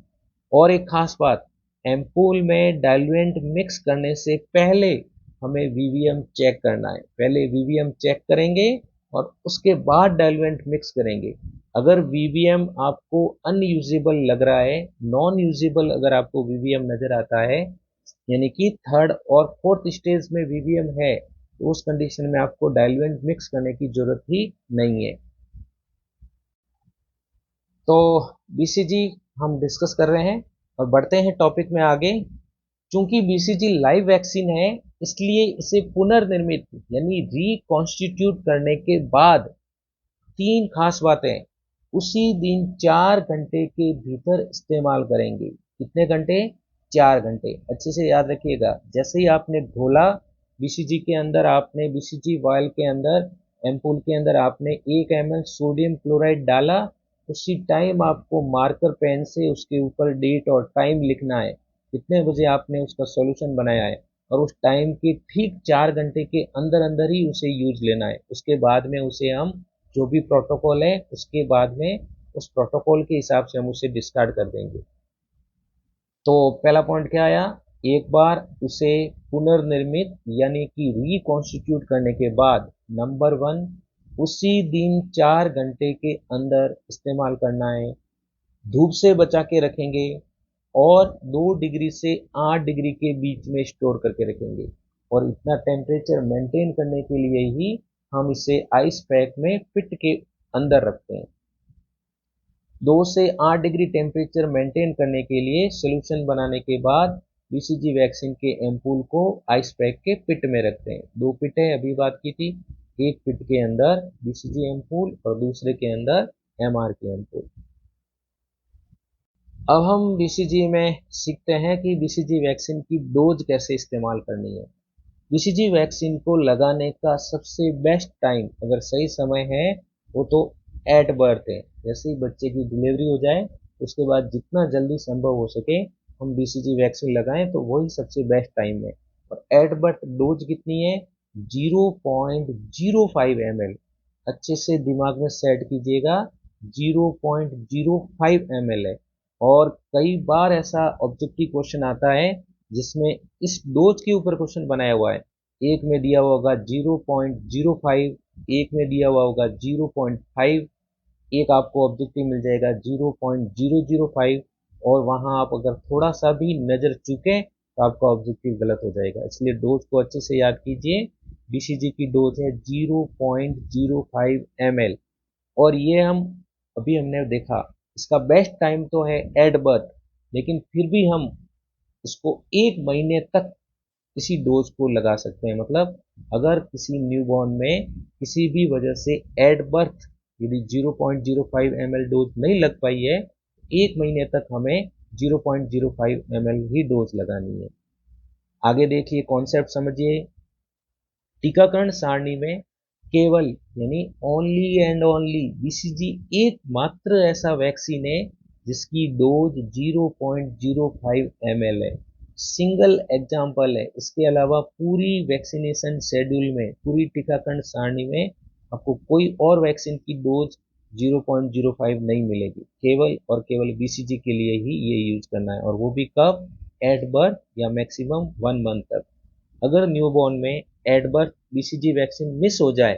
और एक खास बात, एम्पूल में डाइल्यूएंट मिक्स करने से पहले हमें वीवीएम चेक करना है। पहले वीवीएम चेक करेंगे और उसके बाद डाइल्यूएंट मिक्स करेंगे। अगर वीवीएम आपको अनयूजेबल लग रहा है, नॉन यूजेबल अगर आपको वीवीएम नजर आता है, यानी कि थर्ड और फोर्थ स्टेज में वीवीएम है, तो उस कंडीशन में आपको डाइल्यूएंट मिक्स करने की जरूरत ही नहीं है। तो बीसीजी हम डिस्कस कर रहे हैं और बढ़ते हैं टॉपिक में आगे। चूंकि बीसीजी लाइव वैक्सीन है, इसलिए इसे पुनर्निर्मित यानी रिकॉन्स्टिट्यूट करने के बाद तीन खास बातें उसी दिन 4 घंटे के भीतर इस्तेमाल करेंगे। कितने घंटे? 4 घंटे। अच्छे से याद रखिएगा, जैसे ही आपने घोला बीसीजी के अंदर, आपने बीसीजी वायल के अंदर, एम्पूल के अंदर आपने 1 ml सोडियम क्लोराइड डाला, उसी टाइम आपको मार्कर पेन से उसके ऊपर डेट और टाइम लिखना है, कितने बजे आपने उसका सॉल्यूशन बनाया है, और उस टाइम के ठीक 4 घंटे के अंदर अंदर ही उसे यूज लेना है। उसके बाद में उसे हम जो भी प्रोटोकॉल है उसके बाद में उस प्रोटोकॉल के हिसाब से हम उसे डिस्कार्ड कर देंगे। तो पहला पॉइंट क्या आया? एक बार उसे पुनर्निर्मित यानी कि रिकॉन्स्टिट्यूट करने के बाद, नंबर 1, उसी दिन 4 घंटे के अंदर इस्तेमाल करना है। धूप से बचा के रखेंगे और 2 डिग्री से 8 डिग्री के बीच में स्टोर करके रखेंगे। और इतना टेम्परेचर मेंटेन करने के लिए ही हम इसे आइस पैक में पिट के अंदर रखते हैं। 2 से 8 डिग्री टेम्परेचर मेंटेन करने के लिए सोल्यूशन बनाने के बाद बीसीजी वैक्सीन के एम्पूल को आइस पैक के पिट में रखते हैं। दो पिट है, अभी बात की थी। एक पिट के अंदर बीसीजी एम्पूल और दूसरे के अंदर एमआर के एम्पूल। अब हम बीसीजी में सीखते हैं कि बीसीजी वैक्सीन की डोज कैसे इस्तेमाल करनी है। बीसीजी वैक्सीन को लगाने का सबसे बेस्ट टाइम, अगर सही समय है, वो तो एट बर्थ है। जैसे ही बच्चे की डिलीवरी हो जाए उसके बाद जितना जल्दी संभव हो सके हम बीसीजी वैक्सीन लगाएं तो वही सबसे बेस्ट टाइम है। और एट बर्थ डोज कितनी है? 0.05 ml। अच्छे से दिमाग में सेट कीजिएगा, 0.05 ml है। और कई बार ऐसा ऑब्जेक्टिव क्वेश्चन आता है जिसमें इस डोज के ऊपर क्वेश्चन बनाया हुआ है। एक में दिया हुआ होगा 0.05, एक में दिया हुआ होगा 0.5, एक आपको ऑब्जेक्टिव मिल जाएगा 0.005, और वहां आप अगर थोड़ा सा भी नजर चूके तो आपका ऑब्जेक्टिव गलत हो जाएगा। इसलिए डोज को अच्छे से याद कीजिए। बीसीजी की डोज है 0.05 ml। और ये हम अभी हमने देखा, इसका बेस्ट टाइम तो है एट बर्थ, लेकिन फिर भी हम इसको 1 महीने तक इसी डोज को लगा सकते हैं। मतलब अगर किसी न्यूबॉर्न में किसी भी वजह से एट बर्थ यदि 0.05 ml डोज नहीं लग पाई है, 1 महीने तक हमें 0.05 ml ही डोज लगानी है। आगे देखिए, कॉन्सेप्ट समझिए। टीकाकरण सारणी में केवल यानी ओनली एंड ओनली बीसीजी एकमात्र ऐसा वैक्सीन है जिसकी डोज 0.05 ml है। सिंगल एग्जाम्पल है। इसके अलावा पूरी वैक्सीनेशन शेड्यूल में, पूरी टीकाकरण सारणी में आपको कोई और वैक्सीन की डोज 0.05 नहीं मिलेगी। केवल और केवल बीसीजी के लिए ही ये यूज करना है, और वो भी कब? एट बर्थ या मैक्सिमम 1 मंथ तक। अगर न्यूबॉर्न में at birth BCG vaccine miss हो जाए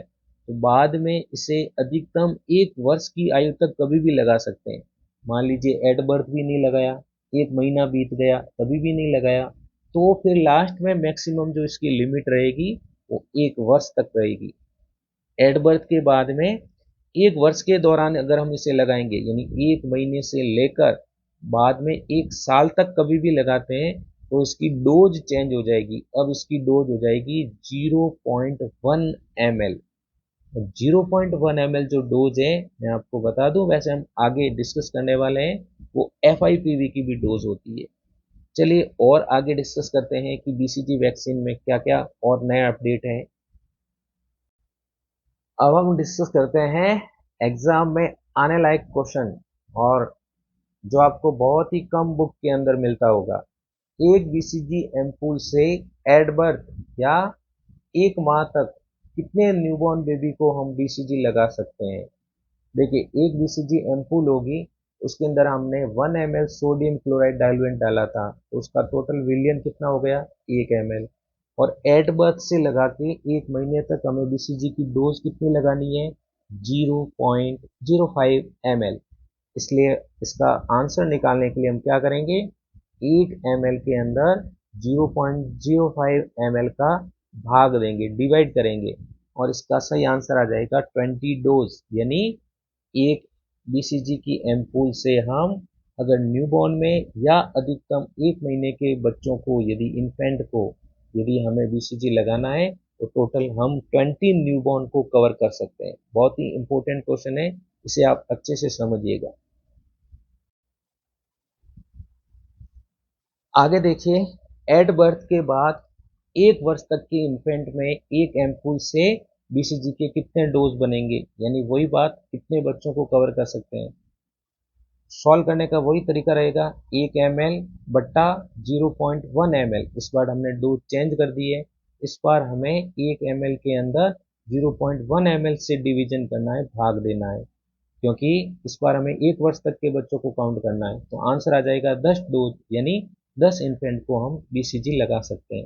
तो बाद में इसे अधिकतम 1 वर्ष की आयु तक कभी भी लगा सकते हैं। मान लीजिए एट बर्थ भी नहीं लगाया, 1 महीना बीत गया तभी भी नहीं लगाया, तो फिर लास्ट में मैक्सिमम जो इसकी लिमिट रहेगी वो 1 वर्ष तक रहेगी। एट बर्थ के बाद में 1 वर्ष के दौरान अगर हम इसे लगाएंगे, यानी 1 महीने से लेकर बाद में 1 साल तक कभी भी लगाते हैं, तो इसकी डोज चेंज हो जाएगी। अब इसकी डोज हो जाएगी 0.1 ml। 0.1 ml जो डोज है, मैं आपको बता दूं, वैसे हम आगे डिस्कस करने वाले हैं, वो FIPV की भी डोज होती है। चलिए और आगे डिस्कस करते हैं कि BCG वैक्सीन में क्या क्या और नया अपडेट है। अब हम डिस्कस करते हैं एग्जाम में आने लायक क्वेश्चन, और जो आपको बहुत ही कम बुक के अंदर मिलता होगा। एक बीसीजी एम्पूल से एट बर्थ या 1 माह तक कितने न्यूबॉर्न बेबी को हम बीसीजी लगा सकते हैं। देखिए, एक बीसीजी एम्पूल होगी, उसके अंदर हमने 1 ml सोडियम क्लोराइड डाइल्यूएंट डाला था, तो उसका टोटल विलियन कितना हो गया, 1 ml। और एट बर्थ से लगा के 1 महीने तक हमें बीसीजी की डोज कितनी लगानी है, 0.05 ml। इसलिए इसका आंसर निकालने के लिए हम क्या करेंगे, 1 ml के अंदर 0.05 ml का भाग देंगे, डिवाइड करेंगे, और इसका सही आंसर आ जाएगा 20 डोज। यानी एक बीसीजी की एम्पूल से हम अगर न्यूबॉर्न में या अधिकतम 1 महीने के बच्चों को, यदि इन्फेंट को यदि हमें बीसीजी लगाना है, तो टोटल हम 20 न्यूबॉर्न को कवर कर सकते हैं। बहुत ही इंपॉर्टेंट क्वेश्चन है, इसे आप अच्छे से समझिएगा। आगे देखिए, एट बर्थ के बाद 1 वर्ष तक के इन्फेंट में एक एम्पूल से बीसीजी के कितने डोज बनेंगे, यानी वही बात, कितने बच्चों को कवर कर सकते हैं। सॉल्व करने का वही तरीका रहेगा, 1 ml बट्टा 0.1 ml। इस बार हमने डोज चेंज कर दी है, इस बार हमें 1 ml के अंदर 0.1 ml से डिवीजन करना है, भाग देना है, क्योंकि इस बार हमें 1 वर्ष तक के बच्चों को काउंट करना है। तो आंसर आ जाएगा 10 डोज, यानी 10 इन्फेंट को हम बीसीजी लगा सकते हैं।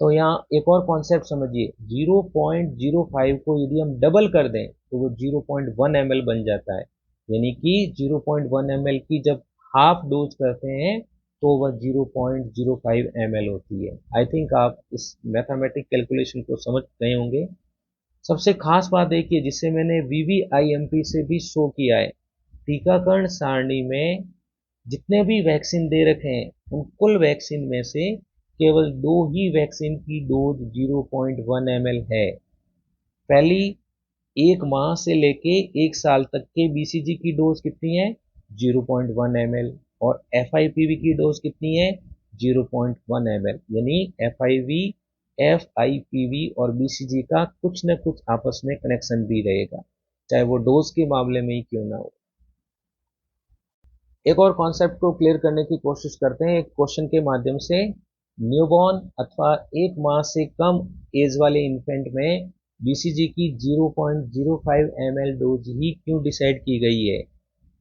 तो यहाँ एक और कॉन्सेप्ट समझिए, 0.05 को यदि हम डबल कर दें तो वो 0.1 ml बन जाता है, यानी कि 0.1 ml की जब हाफ डोज करते हैं तो वह 0.05 ml होती है। आई थिंक आप इस मैथमेटिक कैलकुलेशन को समझ गए होंगे। सबसे खास बात देखिए, जिसे मैंने VVIMP से भी शो किया है, टीकाकरण सारणी में जितने भी वैक्सीन दे रखे हैं उन कुल वैक्सीन में से केवल 2 ही वैक्सीन की डोज 0.1 ml है। पहली 1 माह से लेके 1 साल तक के बीसीजी की डोज कितनी है, 0.1 ml, और FIPV की डोज कितनी है, 0.1 ml। यानी FIPV और BCG का कुछ न कुछ आपस में कनेक्शन भी रहेगा, चाहे वो डोज के मामले में ही क्यों ना हो। एक और कॉन्सेप्ट को क्लियर करने की कोशिश करते हैं एक क्वेश्चन के माध्यम से। न्यूबॉर्न अथवा 1 माह से कम एज वाले इन्फेंट में बीसीजी की 0.05 ml डोज ही क्यों डिसाइड की गई है,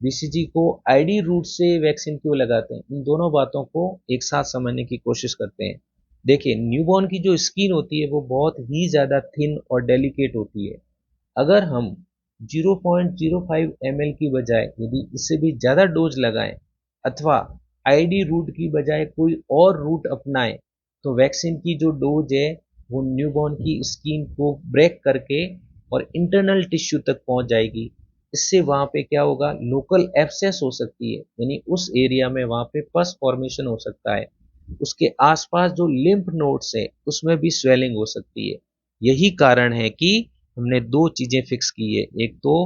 बीसीजी को आईडी रूट से वैक्सीन क्यों लगाते हैं, इन दोनों बातों को एक साथ समझने की कोशिश करते हैं। देखिए, न्यूबॉर्न की जो स्किन होती है वो बहुत ही ज़्यादा थिन और डेलिकेट होती है। अगर हम 0.05 ml की बजाय यदि इससे भी ज़्यादा डोज लगाएं अथवा आईडी रूट की बजाय कोई और रूट अपनाएं, तो वैक्सीन की जो डोज है वो न्यूबॉर्न की स्किन को ब्रेक करके और इंटरनल टिश्यू तक पहुंच जाएगी। इससे वहाँ पे क्या होगा, लोकल एब्सेस हो सकती है, यानी उस एरिया में वहाँ पे पस फॉर्मेशन हो सकता है। उसके आसपास जो लिम्फ नोड्स है उसमें भी स्वेलिंग हो सकती है। यही कारण है कि हमने 2 चीजें फिक्स की है। एक तो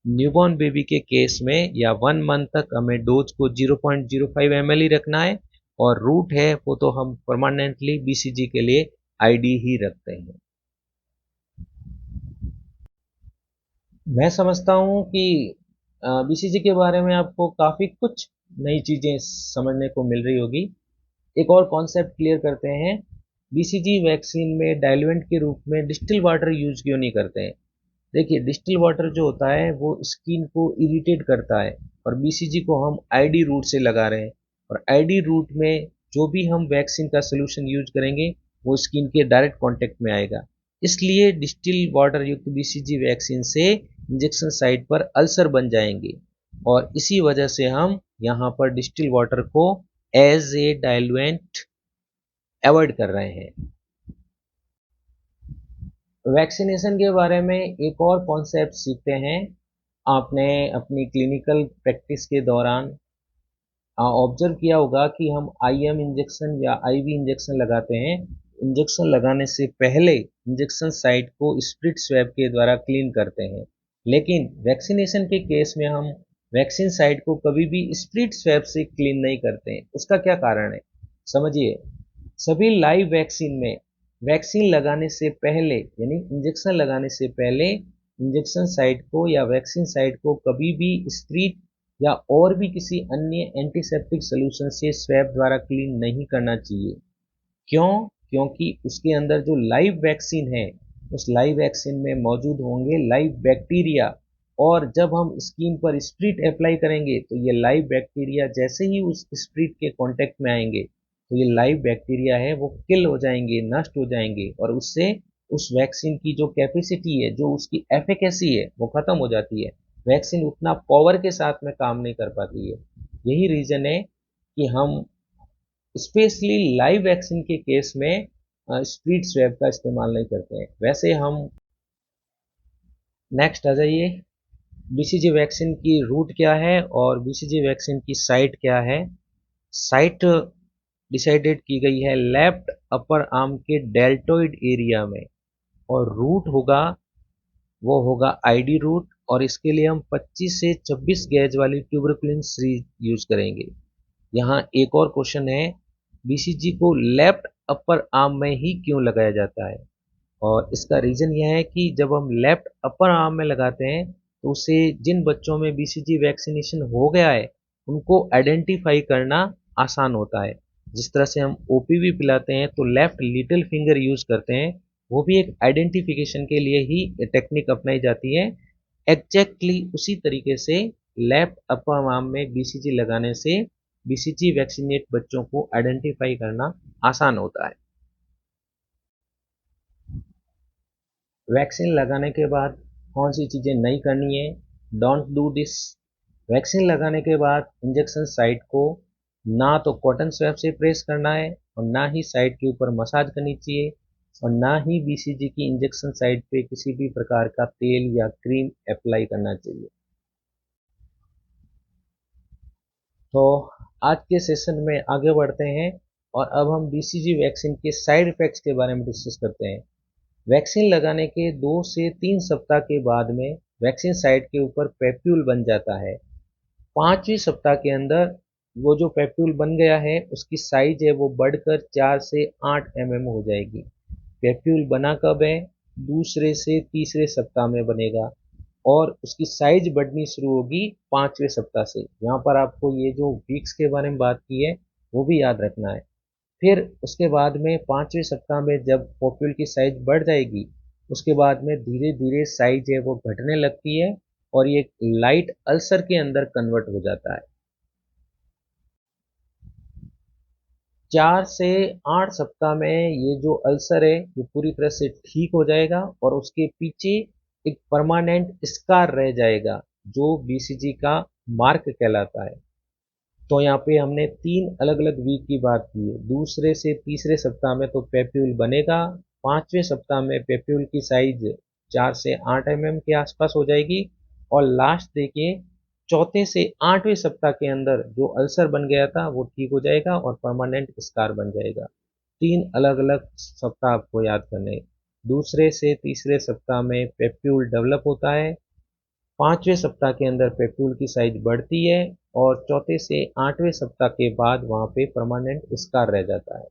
न्यूबॉर्न बेबी के केस में या 1 मंथ तक हमें डोज को 0.05 ml ही रखना है, और रूट है वो तो हम परमानेंटली बीसीजी के लिए आईडी ही रखते हैं। मैं समझता हूँ कि बीसीजी के बारे में आपको काफ़ी कुछ नई चीज़ें समझने को मिल रही होगी। एक और कॉन्सेप्ट क्लियर करते हैं, बीसीजी वैक्सीन में डाइल्यूएंट के रूप में डिस्टिल वाटर यूज क्यों नहीं करते हैं। देखिए, डिस्टिल वाटर जो होता है वो स्किन को इरिटेट करता है, और बीसीजी को हम आईडी रूट से लगा रहे हैं, और आईडी रूट में जो भी हम वैक्सीन का सोल्यूशन यूज करेंगे वो स्किन के डायरेक्ट कांटेक्ट में आएगा। इसलिए डिस्टिल वाटर युक्त बीसीजी वैक्सीन से इंजेक्शन साइट पर अल्सर बन जाएंगे और इसी वजह से हम यहाँ पर डिस्टिल वाटर को एज ए डाइल्यूएंट अवॉइड कर रहे हैं। वैक्सीनेशन के बारे में एक और कॉन्सेप्ट सीखते हैं। आपने अपनी क्लिनिकल प्रैक्टिस के दौरान ऑब्जर्व किया होगा कि हम आईएम इंजेक्शन या आईवी इंजेक्शन लगाते हैं। इंजेक्शन लगाने से पहले इंजेक्शन साइट को स्प्लिट स्वैब के द्वारा क्लीन करते हैं, लेकिन वैक्सीनेशन के केस में हम वैक्सीन साइट को कभी भी स्प्लिट स्वैब से क्लीन नहीं करते हैं। उसका क्या कारण है, समझिए। सभी लाइव वैक्सीन में वैक्सीन लगाने से पहले यानी इंजेक्शन लगाने से पहले इंजेक्शन साइट को या वैक्सीन साइट को कभी भी स्प्लिट या और भी किसी अन्य एंटीसेप्टिक सोल्यूशन से स्वैब द्वारा क्लीन नहीं करना चाहिए। क्यों? क्योंकि उसके अंदर जो लाइव वैक्सीन है उस लाइव वैक्सीन में मौजूद होंगे लाइव बैक्टीरिया, और जब हम स्किन पर स्प्रिट अप्लाई करेंगे तो ये लाइव बैक्टीरिया जैसे ही उस स्प्रिट के कांटेक्ट में आएंगे तो ये लाइव बैक्टीरिया है वो किल हो जाएंगे, नष्ट हो जाएंगे, और उससे उस वैक्सीन की जो कैपेसिटी है, जो उसकी एफिकेसी है, वो खत्म हो जाती है। वैक्सीन उतना पावर के साथ में काम नहीं कर पाती है। यही रीजन है कि हम स्पेशली लाइव वैक्सीन के केस में स्प्लिट स्वैब का इस्तेमाल नहीं करते हैं। वैसे हम नेक्स्ट आ जाइए, बीसीजी वैक्सीन की रूट क्या है और बीसीजी वैक्सीन की साइट क्या है। साइट डिसाइडेड की गई है लेफ्ट अपर आर्म के डेल्टोइड एरिया में, और रूट होगा वो होगा आईडी रूट, और इसके लिए हम 25 से 26 गेज वाली ट्यूबरकुलिन सीरीज यूज करेंगे। यहाँ एक और क्वेश्चन है, बीसीजी को लेफ्ट अपर आर्म में ही क्यों लगाया जाता है? और इसका रीजन यह है कि जब हम लेफ्ट अपर आर्म में लगाते हैं तो उसे जिन बच्चों में बीसीजी वैक्सीनेशन हो गया है उनको आइडेंटिफाई करना आसान होता है। जिस तरह से हम ओपीवी पिलाते हैं तो लेफ्ट लिटिल फिंगर यूज करते हैं, वो भी एक आइडेंटिफिकेशन के लिए ही टेक्निक अपनाई जाती है। एग्जैक्टली उसी तरीके से लेफ्ट अपर आर्म में बीसीजी लगाने से बीसीजी वैक्सीनेट बच्चों को आइडेंटिफाई करना आसान होता है। वैक्सीन लगाने के बाद कौन सी चीज़ें नहीं करनी है, डोंट डू दिस। वैक्सीन लगाने के बाद इंजेक्शन साइट को ना तो कॉटन स्वैब से प्रेस करना है और ना ही साइट के ऊपर मसाज करनी चाहिए, और ना ही बीसीजी की इंजेक्शन साइट पे किसी भी प्रकार का तेल या क्रीम अप्लाई करना चाहिए। तो आज के सेशन में आगे बढ़ते हैं और अब हम बीसीजी वैक्सीन के साइड इफ़ेक्ट्स के बारे में डिस्कस करते हैं। वैक्सीन लगाने के 2 से 3 सप्ताह के बाद में वैक्सीन साइट के ऊपर पैप्यूल बन जाता है। 5वें सप्ताह के अंदर वो जो पैप्यूल बन गया है उसकी साइज है वो बढ़कर 4 से 8 हो जाएगी। पैप्यूल बना कब है? दूसरे से तीसरे सप्ताह में बनेगा, और उसकी साइज बढ़नी शुरू होगी 5वें सप्ताह से। यहाँ पर आपको ये जो वीक्स के बारे में बात की है वो भी याद रखना है। फिर उसके बाद में 5वें सप्ताह में जब पॉप्यूल की साइज बढ़ जाएगी उसके बाद में धीरे धीरे साइज है वो घटने लगती है और ये लाइट अल्सर के अंदर कन्वर्ट हो जाता है। 4 से 8 सप्ताह में ये जो अल्सर है ये पूरी तरह से ठीक हो जाएगा और उसके पीछे एक परमानेंट स्कार रह जाएगा जो बीसीजी का मार्क कहलाता है। तो यहाँ पे हमने 3 अलग अलग वीक की बात की है। दूसरे से तीसरे सप्ताह में तो पैप्यूल बनेगा, 5वें सप्ताह में पैप्यूल की साइज 4 से 8 के आसपास हो जाएगी, और लास्ट देखिए चौथे से 8वें सप्ताह के अंदर जो अल्सर बन गया था वो ठीक हो जाएगा और परमानेंट स्कार बन जाएगा। 3 अलग अलग सप्ताह आपको याद करने। दूसरे से तीसरे सप्ताह में पैप्यूल डेवलप होता है, 5वें सप्ताह के अंदर पैप्यूल की साइज बढ़ती है, और चौथे से 8वें सप्ताह के बाद वहां पे परमानेंट स्कार रह जाता है।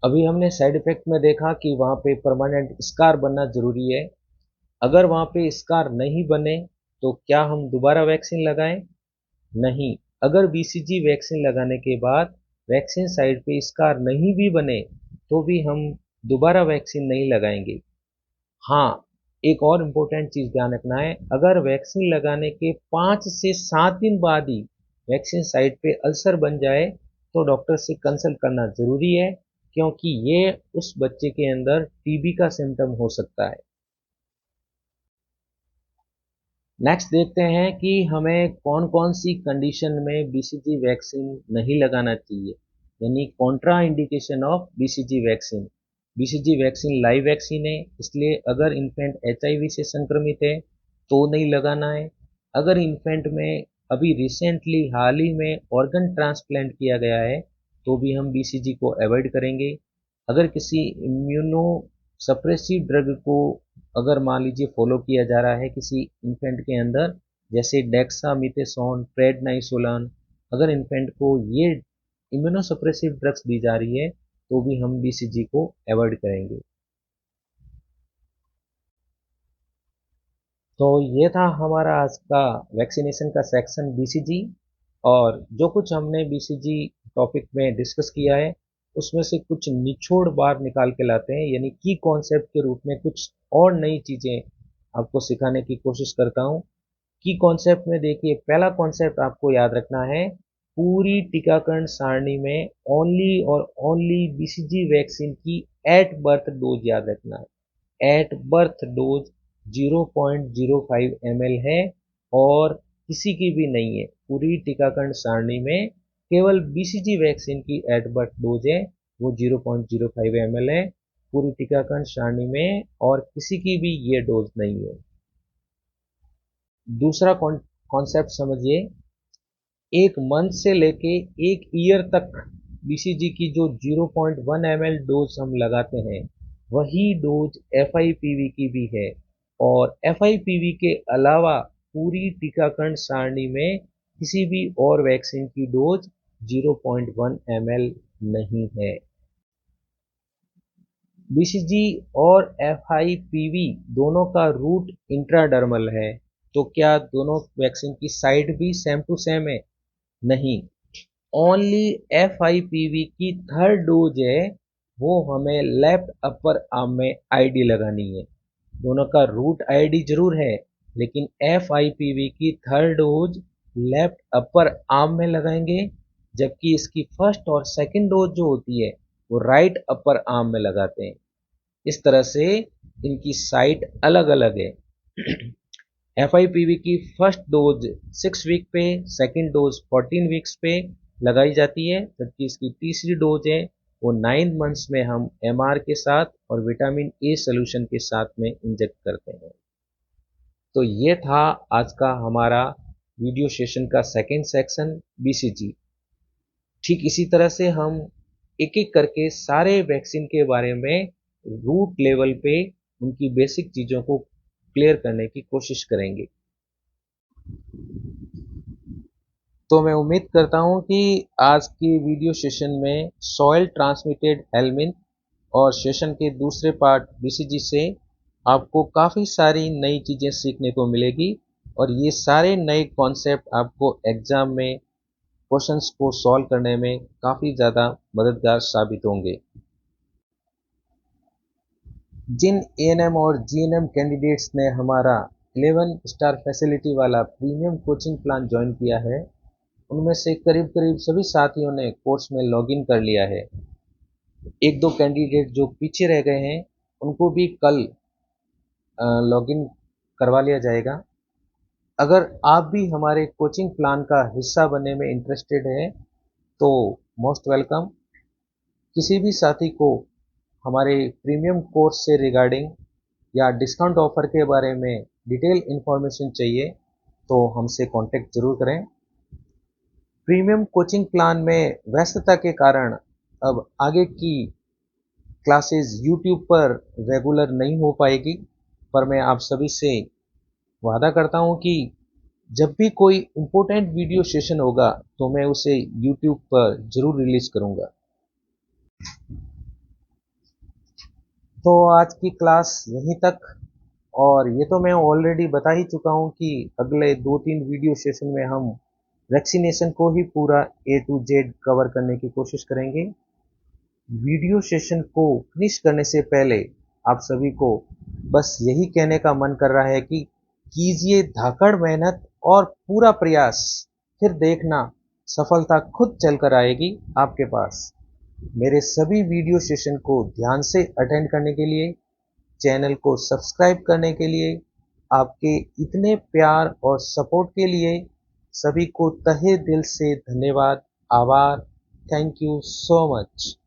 अभी हमने साइड इफेक्ट में देखा कि वहां पे परमानेंट स्कार बनना जरूरी है। अगर वहां पे स्कार नहीं बने तो क्या हम दोबारा वैक्सीन लगाएं? नहीं। अगर बीसीजी वैक्सीन लगाने के बाद वैक्सीन साइट पे स्कार नहीं भी बने तो भी हम दोबारा वैक्सीन नहीं लगाएंगे। हाँ, एक और इम्पोर्टेंट चीज़ ध्यान रखना है, अगर वैक्सीन लगाने के 5 से 7 दिन बाद ही वैक्सीन साइट पे अल्सर बन जाए तो डॉक्टर से कंसल्ट करना ज़रूरी है, क्योंकि ये उस बच्चे के अंदर टीबी का सिम्टम हो सकता है। नेक्स्ट देखते हैं कि हमें कौन कौन सी कंडीशन में बीसीजी वैक्सीन नहीं लगाना चाहिए, यानी Contra indication of BCG vaccine. BCG vaccine live vaccine है, इसलिए अगर इन्फेंट एचआईवी से संक्रमित है तो नहीं लगाना है। अगर इन्फेंट में अभी रिसेंटली हाल ही में ऑर्गन ट्रांसप्लांट किया गया है तो भी हम बीसीजी को अवॉइड करेंगे। अगर किसी इम्यूनो सप्रेसिव ड्रग को अगर मान लीजिए फॉलो किया जा रहा है किसी इन्फेंट के अंदर, जैसे डेक्सामिथासोन, प्रेडनाइसोलान, अगर इन्फेंट को ये इम्यूनोसप्रेसिव ड्रग्स दी जा रही है तो भी हम बीसीजी को अवॉइड करेंगे। तो ये था हमारा आज का वैक्सीनेशन का सेक्शन बीसीजी, और जो कुछ हमने बीसीजी टॉपिक में डिस्कस किया है उसमें से कुछ निचोड़ बार निकाल के लाते हैं, यानी की कॉन्सेप्ट के रूप में कुछ और नई चीज़ें आपको सिखाने की कोशिश करता हूँ। की कॉन्सेप्ट में देखिए, पहला कॉन्सेप्ट आपको याद रखना है, पूरी टीकाकरण सारणी में ओनली और ओनली बीसीजी वैक्सीन की एट बर्थ डोज याद रखना है। एट बर्थ डोज 0.05 ml है और किसी की भी नहीं है। पूरी टीकाकरण सारणी में केवल बीसीजी वैक्सीन की एट बर्थ डोज है, वो 0.05 ml है पूरी टीकाकरण सारणी में, और किसी की भी ये डोज नहीं है। दूसरा कॉन्सेप्ट समझिए, एक मंथ से लेके एक ईयर तक बीसीजी की जो 0.1 ml डोज हम लगाते हैं वही डोज एफआईपीवी की भी है, और एफआईपीवी के अलावा पूरी टीकाकरण सारणी में किसी भी और वैक्सीन की डोज 0.1 ml नहीं है। बीसीजी और एफआईपीवी दोनों का रूट इंट्राडर्मल है, तो क्या दोनों वैक्सीन की साइट भी सेम टू सेम है? नहीं। ओनली एफआईपीवी की थर्ड डोज है वो हमें लेफ्ट अपर आर्म में आईडी लगानी है। दोनों का रूट आईडी जरूर है, लेकिन एफआईपीवी की third dose left upper arm में लगाएंगे, जबकि इसकी फर्स्ट और सेकंड डोज जो होती है वो राइट अपर आर्म में लगाते हैं। इस तरह से इनकी साइट अलग अलग है। एफआईपीवी की फर्स्ट डोज 6 वीक पे, सेकंड डोज 14 वीक्स पे लगाई जाती है, जबकि इसकी तीसरी डोज है वो 9 मंथ्स में हम एमआर के साथ और विटामिन ए सोल्यूशन के साथ में इंजेक्ट करते हैं। तो ये था आज का हमारा वीडियो सेशन का सेकंड सेक्शन बीसीजी। ठीक इसी तरह से हम एक एक करके सारे वैक्सीन के बारे में रूट लेवल पे उनकी बेसिक चीज़ों को क्लियर करने की कोशिश करेंगे। तो मैं उम्मीद करता हूं कि आज की वीडियो सेशन में सॉइल ट्रांसमिटेड हेलमिंथ और सेशन के दूसरे पार्ट बीसीजी से आपको काफ़ी सारी नई चीज़ें सीखने को मिलेगी, और ये सारे नए कॉन्सेप्ट आपको एग्ज़ाम में क्वेश्चंस को सॉल्व करने में काफ़ी ज़्यादा मददगार साबित होंगे। जिन एएनएम और जीएनएम कैंडिडेट्स ने हमारा 11 स्टार फैसिलिटी वाला प्रीमियम कोचिंग प्लान ज्वाइन किया है, उनमें से करीब करीब सभी साथियों ने कोर्स में लॉगिन कर लिया है। एक दो कैंडिडेट जो पीछे रह गए हैं उनको भी कल लॉगिन करवा लिया जाएगा। अगर आप भी हमारे कोचिंग प्लान का हिस्सा बनने में इंटरेस्टेड हैं तो मोस्ट वेलकम। किसी भी साथी को हमारे प्रीमियम कोर्स से रिगार्डिंग या डिस्काउंट ऑफर के बारे में डिटेल इन्फॉर्मेशन चाहिए तो हमसे कांटेक्ट जरूर करें। प्रीमियम कोचिंग प्लान में व्यस्तता के कारण अब आगे की क्लासेस यूट्यूब पर रेगुलर नहीं हो पाएगी, पर मैं आप सभी से वादा करता हूं कि जब भी कोई इम्पोर्टेंट वीडियो सेशन होगा तो मैं उसे यूट्यूब पर जरूर रिलीज करूंगा। तो आज की क्लास यहीं तक, और ये तो मैं ऑलरेडी बता ही चुका हूँ कि अगले 2-3 वीडियो सेशन में हम वैक्सीनेशन को ही पूरा A to Z कवर करने की कोशिश करेंगे। वीडियो सेशन को फिनिश करने से पहले आप सभी को बस यही कहने का मन कर रहा है कि कीजिए धाकड़ मेहनत और पूरा प्रयास, फिर देखना सफलता खुद चलकर आएगी आपके पास। मेरे सभी वीडियो सेशन को ध्यान से अटेंड करने के लिए, चैनल को सब्सक्राइब करने के लिए, आपके इतने प्यार और सपोर्ट के लिए सभी को तहे दिल से धन्यवाद, आभार। Thank you so much.